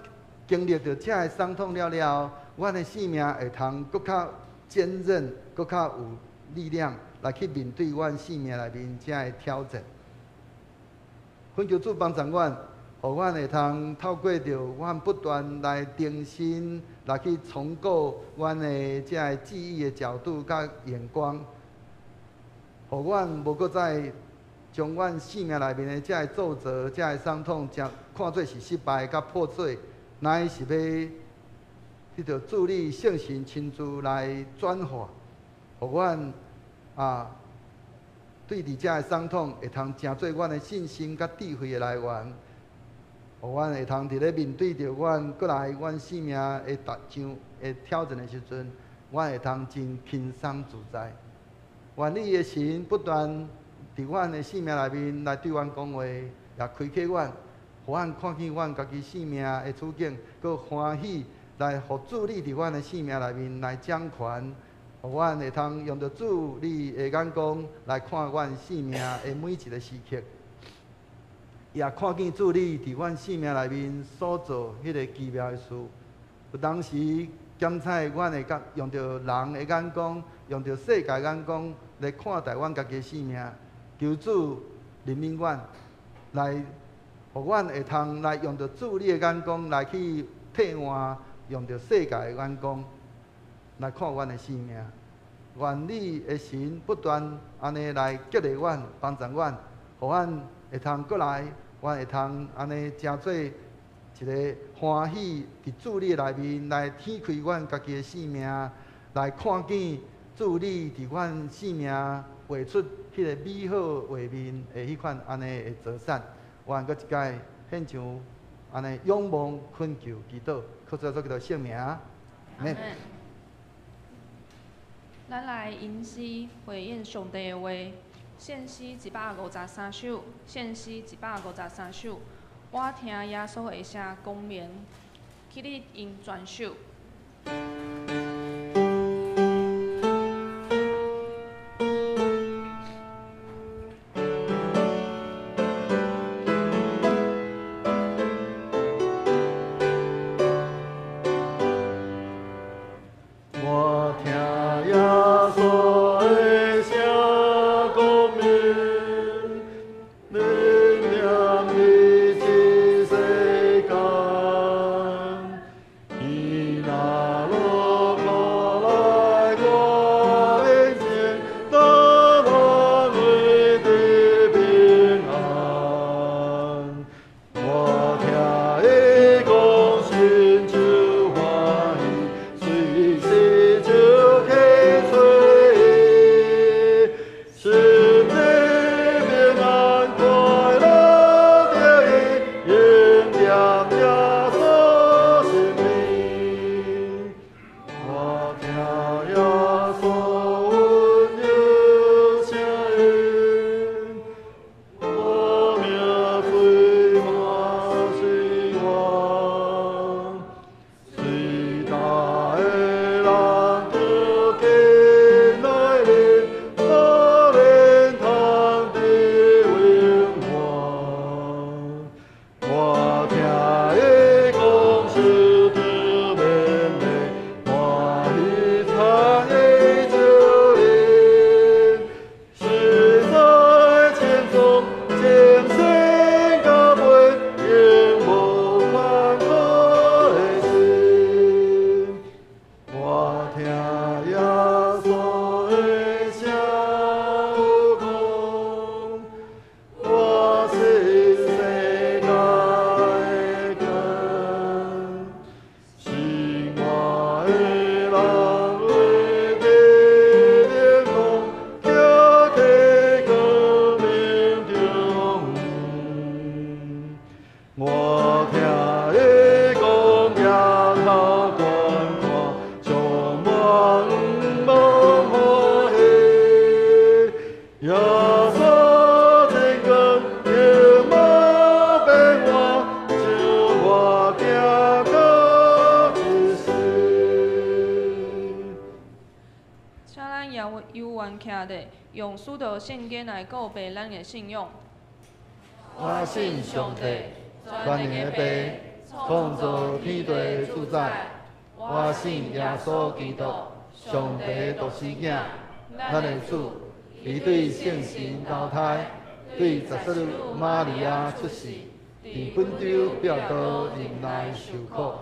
Speaker 4: 经历着遮个伤痛了了，阮的生命会通搁较坚韧，搁较有力量来去面对阮生命内面遮个挑战。恳求主帮助阮，互阮会通透过着阮不断来重新来去重构阮的遮个记忆的角度甲眼光，互阮无搁再将阮生命内面的遮个挫折、遮个伤痛，看做是失败甲破碎。乃是要迄条助力圣神亲自来转化，互阮对伫遮个伤痛会通成做阮的信心甲智慧的来源，互阮会通伫咧面对着阮过来阮生命的挑战的时阵，阮会通真轻松自在。愿你的神不断伫阮的生命内面来对阮讲话，也开启阮。互阮看见阮家己生命的处境，佮欢喜来互主你伫阮的生命内面来掌权，互阮会通用着主你的眼光来看阮生命的每一个时刻，也看见主你伫阮生命内面所做迄个奇妙的事。有当时检采阮会用着人的眼光，用着世界眼光来看待阮家己的生命，求主怜悯阮来。互阮会通来用着主你的眼光来去替换，用着世界的眼光来看阮的生命。愿你的神不断安尼来激励阮、帮助阮，互阮会通过来，阮会通安尼成做一个欢喜伫主你内面来展开阮家己的生命，来看见主你伫阮生命画出迄个美好画面的迄款安尼的折扇。愿搁一届献上安尼仰望、恳求、祈祷，靠着做叫做圣名。阿门。
Speaker 2: 咱来吟诗回应上帝的话，献诗153首，献诗153首。我听耶稣的声公眠，起立吟全首。
Speaker 3: 耶稣真光，永
Speaker 2: 用使到圣经来告白咱的信仰。
Speaker 3: 我信上帝，全能的爸，创造天地主宰。我信耶稣基督，上帝独生囝，咱的主，伊对圣神投胎，对14女玛利亚出世，伫本州表道人来受苦，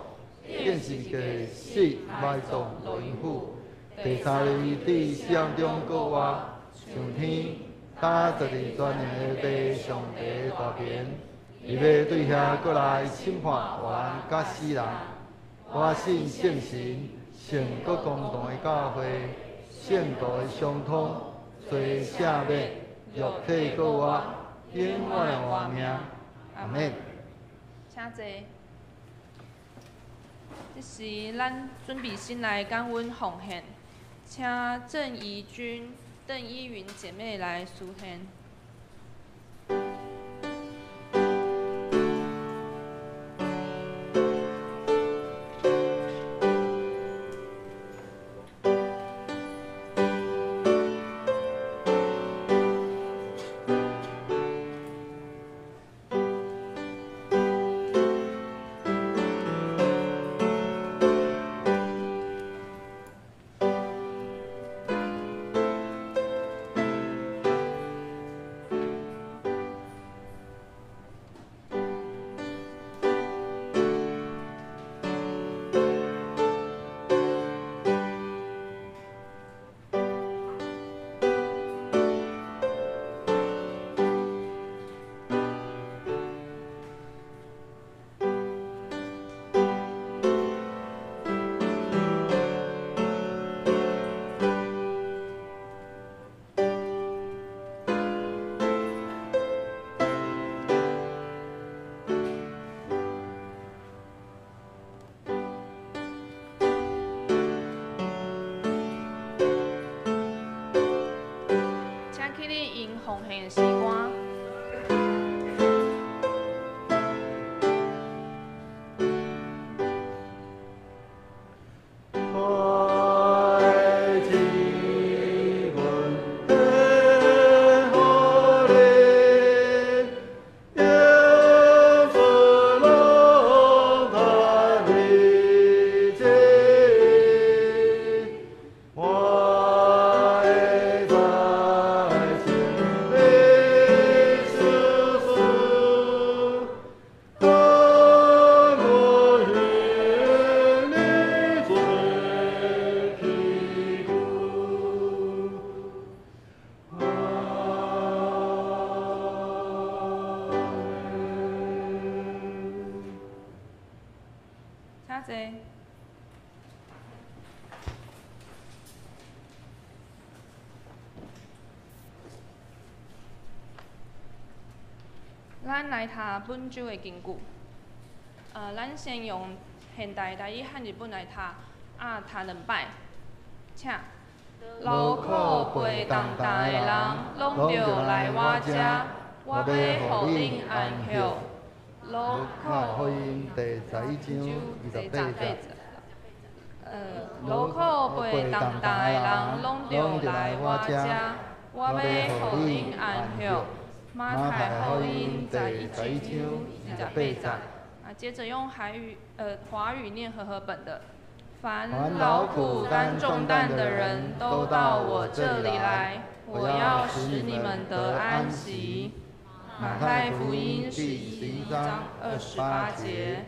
Speaker 3: 见是个死埋葬落阴府。第三日伫死人中过活，上天，打12全能的爸上帝大便，伊要对遐过来审判活人甲死人。我信圣神，圣国公堂的教会，圣道的相通，随赦免，肉体过活，永远的活命。阿免。
Speaker 2: 请坐。这时咱准备先来感恩奉献，请郑怡君、邓依云姐妹来书献。奉献的诗歌。咱来读本周的经句。咱先用现代台语和日本来读，读2摆。请。劳苦背重担的人，拢着来我遮，我要互恁安享。劳苦
Speaker 4: 福音第11章28节。
Speaker 2: 劳苦背重担的人，拢着来我遮，我要互恁安享。马太福音第11章28节。接着用华语念和合本的。凡劳苦担重担的人都到我这里来，我要使你们得安息。马太福音11章28节。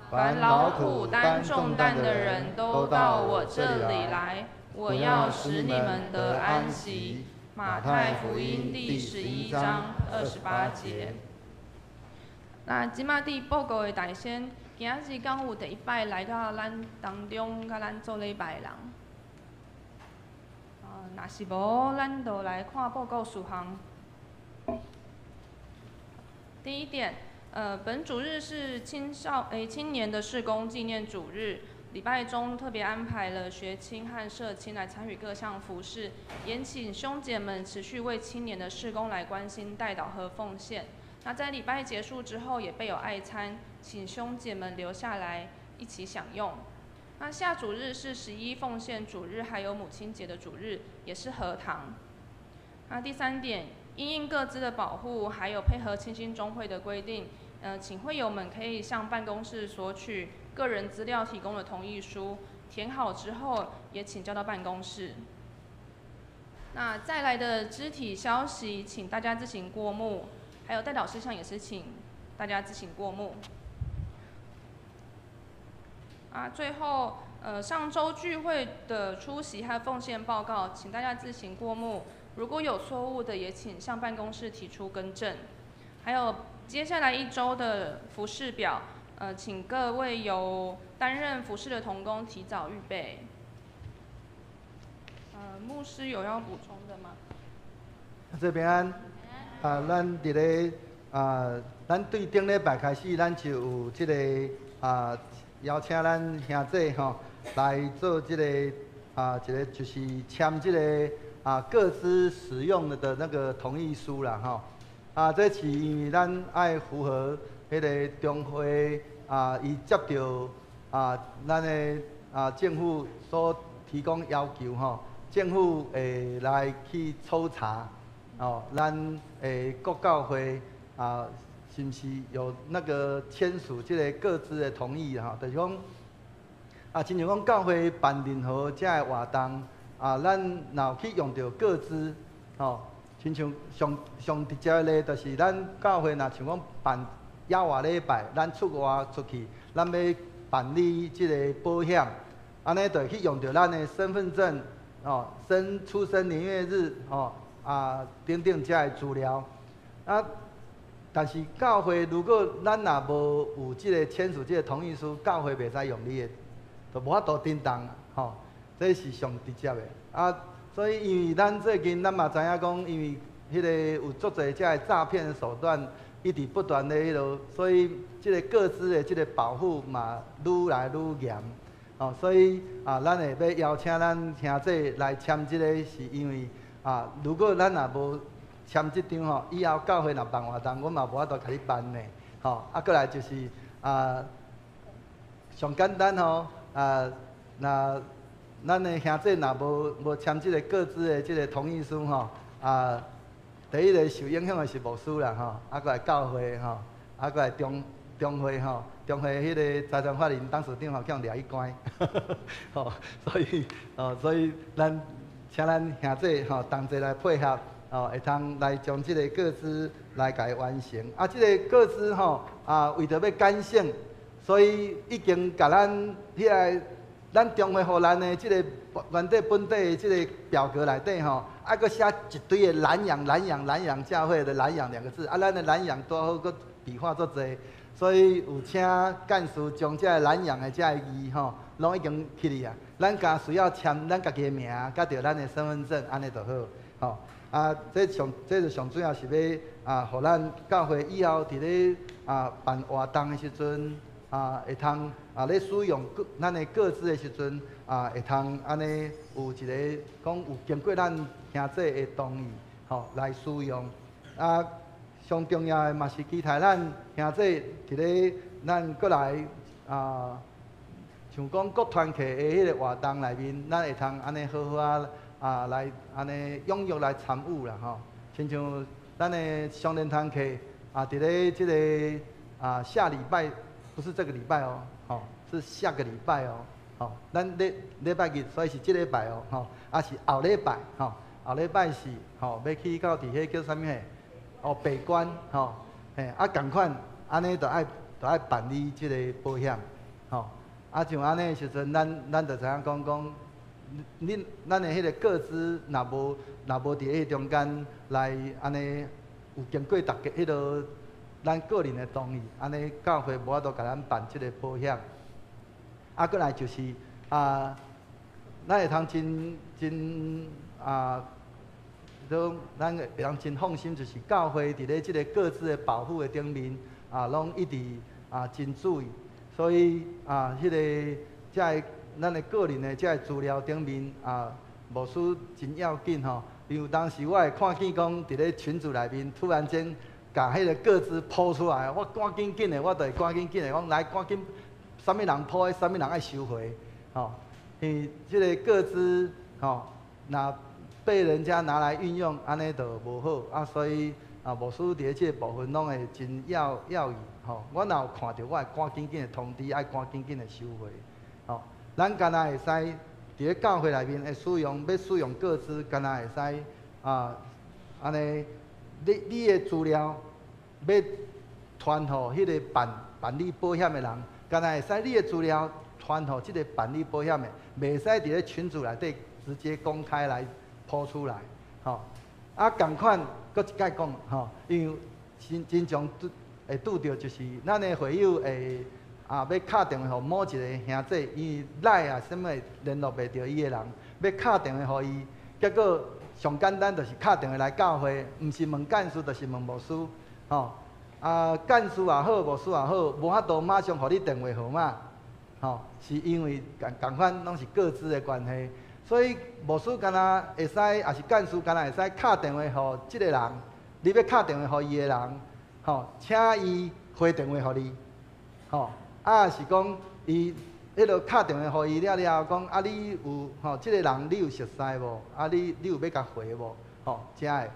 Speaker 2: 凡劳苦担重担的人都到我这里来，我要使你们得安息。马太福音第11章28节。那即马伫报告的大仙，今日刚有第1摆来到咱当中，甲咱做礼拜的人。若是无，咱就来看报告事项。第1点，本主日是青年的事工纪念主日。礼拜中特别安排了学青和社青来参与各项服事，也请兄姐们持续为青年的事工来关心、代祷和奉献。那在礼拜结束之后，也备有爱餐，请兄姐们留下来一起享用。那下主日是11奉献主日，还有母亲节的主日，也是和堂。那第3点，因应各自的保护，还有配合清新中会的规定，请会友们可以向办公室索取个人资料提供的同意书，填好之后也请交到办公室。那再来的肢体消息，请大家自行过目，还有代导事项也是请大家自行过目。最后，上周聚会的出席和奉献报告，请大家自行过目。如果有错误的，也请向办公室提出更正。还有接下来1周的服事表，请各位由担任服事的同工提早预备。牧师有要补充的吗？
Speaker 4: 这边咱伫咧咱对顶礼拜开始，咱就有这个邀请咱兄弟吼来做这个一个就是签这个各自使用的那个同意书啦吼。这是因为咱爱符合迄个中会伊接到咱的政府所提供要求吼，政府会来去抽查咱各教会是不是有那个签署这个各自的同意就是讲亲像讲教会办任何这个活动咱若去用到各自亲像上直接的例，就是咱教会若像讲办野外礼拜，咱出外出去，咱要办理这个保险，安尼就去用到咱的身份证出生年月日等等这个资料但是教会如果咱若无有这个签署这个同意书，教会袂使用你的，就无法度叮当这是上直接的所以因为咱最近咱嘛知影讲，因为迄个有足侪这个诈骗手段一直不断的所以这个各自的这个保护嘛愈来愈严所以咱会要邀请咱兄弟来签这个，是因为如果咱若无签这张以后教会若办活动，阮嘛无法度甲你办呢过来就是上简单那咱的兄弟若无签这个各自的这个同意书第一个受影响的是牧师啦过来教会过来中会中会迄个财产法人董事长叫掠去关所以咱请咱兄弟同齐来配合会通来将这个个资来甲伊完成这个个资为着要简省，所以已经甲咱咱中会互咱的这个原地本地的这个表格内底搁写一堆的南洋教会的南洋2个字咱的南洋多好，搁笔画足侪，所以有请干事将这个南洋的这个字拢已经去哩咱家需要签咱家己的名，甲着咱的身份证，安尼就好这就上主要是要互咱教会以后伫咧办活动的时阵会通咧使用咱的各自的时阵会通安尼有一个讲有经过咱兄弟的同意来使用上重要的嘛是期待咱兄弟伫咧咱过来像讲各团契的迄个活动内面，咱会通安尼好好来安尼踊跃来参与啦亲像咱的双联团契伫咧即个下礼拜，不是这个礼拜是下个礼拜咱礼拜日，所以是这礼拜是后礼拜后礼拜是要去到伫迄叫啥物北关同款安尼就爱办理即个保险像安尼的时阵，咱就知影讲咱的迄个个资若无伫迄中间来安尼有经过大家迄个咱个人的同意，安尼教会无法度甲咱办即个保险。过来就是咱会通咱会通真放心，就是教会伫咧即个各自的保护的顶面拢一直真注意，所以迄个咱的个人的这个资料顶面无输真要紧因为当时我会看见讲伫咧群组内面突然间把迄个个资抛出来，我赶紧的，我就会赶紧的讲来赶紧，啥物人抛的，啥物人爱收回因为即个个资若被人家拿来运用，安尼就无好啊。所以牧师伫即个部分拢会真要义吼。我若有看到，我会赶紧的通知，爱赶紧的收回吼。咱敢若会使伫咧教会内面会要使用各自，敢若会使安尼，你的资料要传互迄个办理保险的人，敢若会使你的资料传互即个办理保险的，袂使伫咧群组内底直接公开来抛出来，吼。共款，搁一摆讲，吼，因为真常会拄着，就是咱的会友会要敲电话互某一个兄弟，因为赖啊什么联络袂着伊的人，要敲电话互伊，结果上简单就是敲电话来教会，毋是问干事，就是问牧师，吼。干事也好，牧师也好，无法度马上互你电话号码，吼，是因为共款拢是各自的关系。所以牧师敢若会使，也是干事敢若会使敲电话互即个人，你要敲电话互伊的人，吼，请伊回电话互你，吼，是讲伊迄落敲电话互伊了后，讲你有吼，即个人你有熟悉无？你有要甲回无？吼，才会，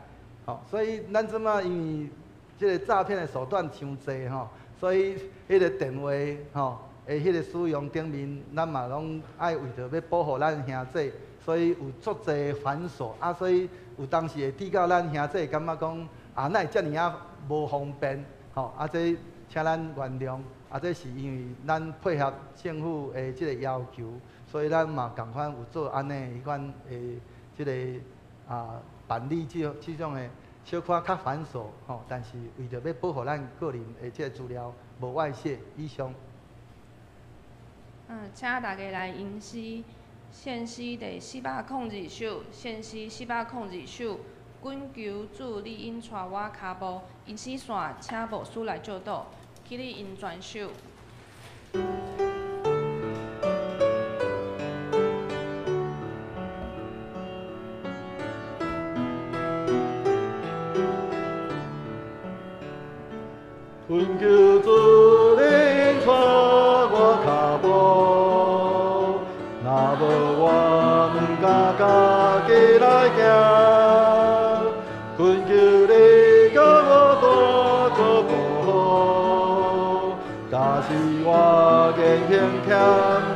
Speaker 4: 吼，所以咱即马因为即个诈骗的手段伤济吼，所以迄个电话吼。迄个使用顶面，咱嘛拢爱为着要保护咱兄弟，所以有足侪繁琐所以有当时会抵到咱兄弟感觉讲哪会遮尔无方便，吼这请咱原谅，这是因为咱配合政府的即个要求，所以咱嘛共款有做安尼迄款即个办理即种的小可较繁琐吼，但是为着要保护咱个人的即个资料无外泄，以上。
Speaker 2: 请大家来吟诗，献诗第402首，献诗402首，滚球主你因带我脚步，吟诗线，请牧师来教导，起立因全首。
Speaker 4: 滚球主你因带我脚步。若无我，毋敢家己来行。恳求你甲我大个保护，假使我硬硬欠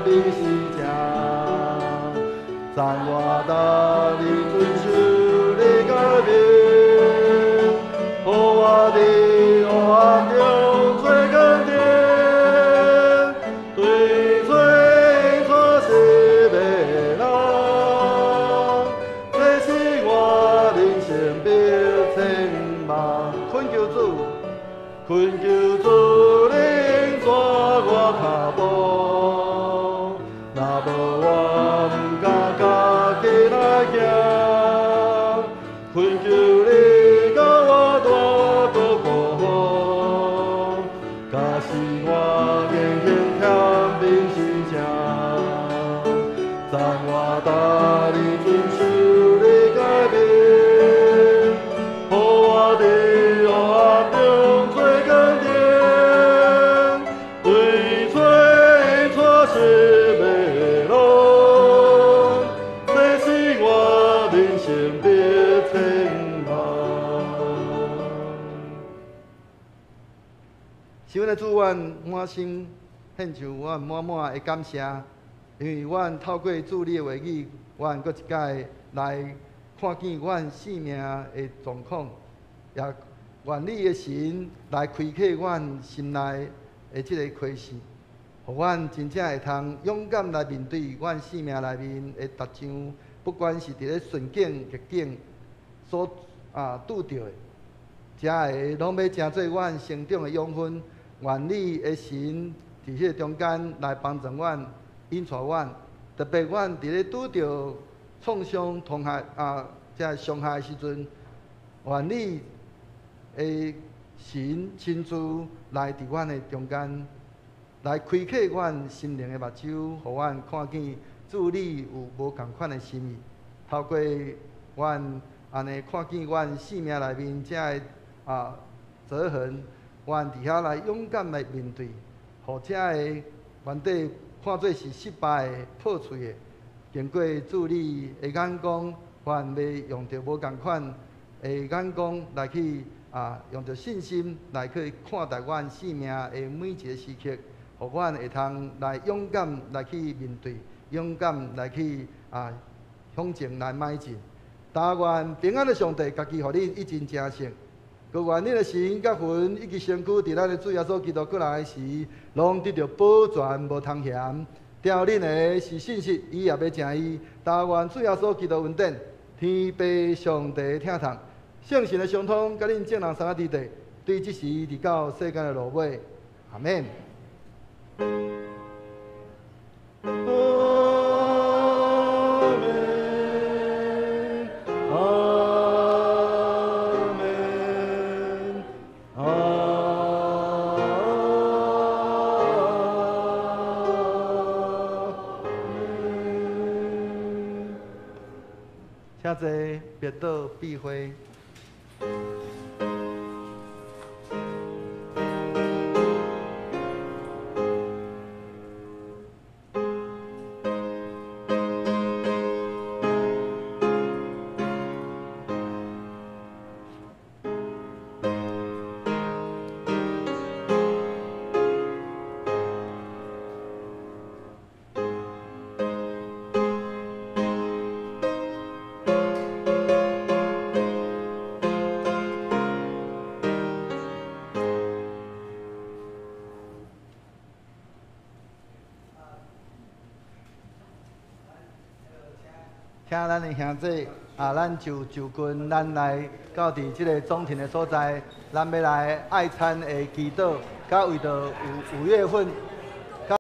Speaker 4: 你是正，赞我答你遵守你改变，互我伫黑暗中做工程。恳求主领带我脚步，若无我毋敢家己来行。恳求你甲我大个保护，假使我硬硬欠你是正，赞我答你遵守你改变，互我伫黑暗中。首先，祝阮满心献上阮满满的感谢，因为阮透过主你的话语，阮搁一摆来看见阮性命的状况，也愿你的神来开启阮心内的即个开示，互阮真正会通勇敢来面对阮生命内面的逐项，不管是伫咧顺境逆境所拄着的，才会拢要成做阮成长的养分。愿你的神伫迄个中间来帮助阮、引带阮，特别阮伫咧拄着创伤、痛害即伤害的时阵，愿你的神亲自来伫阮的中间，来开启阮心灵的目睭，互阮看见主你有无共款的心意。透过阮安尼看见阮生命内面这个折痕。阮伫遐来勇敢来面对，互遮个原底看做是失败的、破碎的，经过主你的眼光凡要用着无共款的眼光来去用着信心来去看待阮生命的每一个时刻，互阮会通来勇敢来去面对，勇敢来去向前来迈进。但愿平安的上帝家己互你一真正胜。各愿你的心、甲魂以及身躯，伫咱的主耶稣基督过来时，拢得到保全无通嫌。调恁的是信息，伊也要正义。但愿主耶稣基督恩典，天父上帝听从，圣神的相通，甲恁众人三个伫地，对即时直到世间的落尾。阿免。请坐，别倒避讳。请咱的兄弟咱就近咱来到伫即个总庭的所在，咱要来爱餐的祈祷，甲为着5月份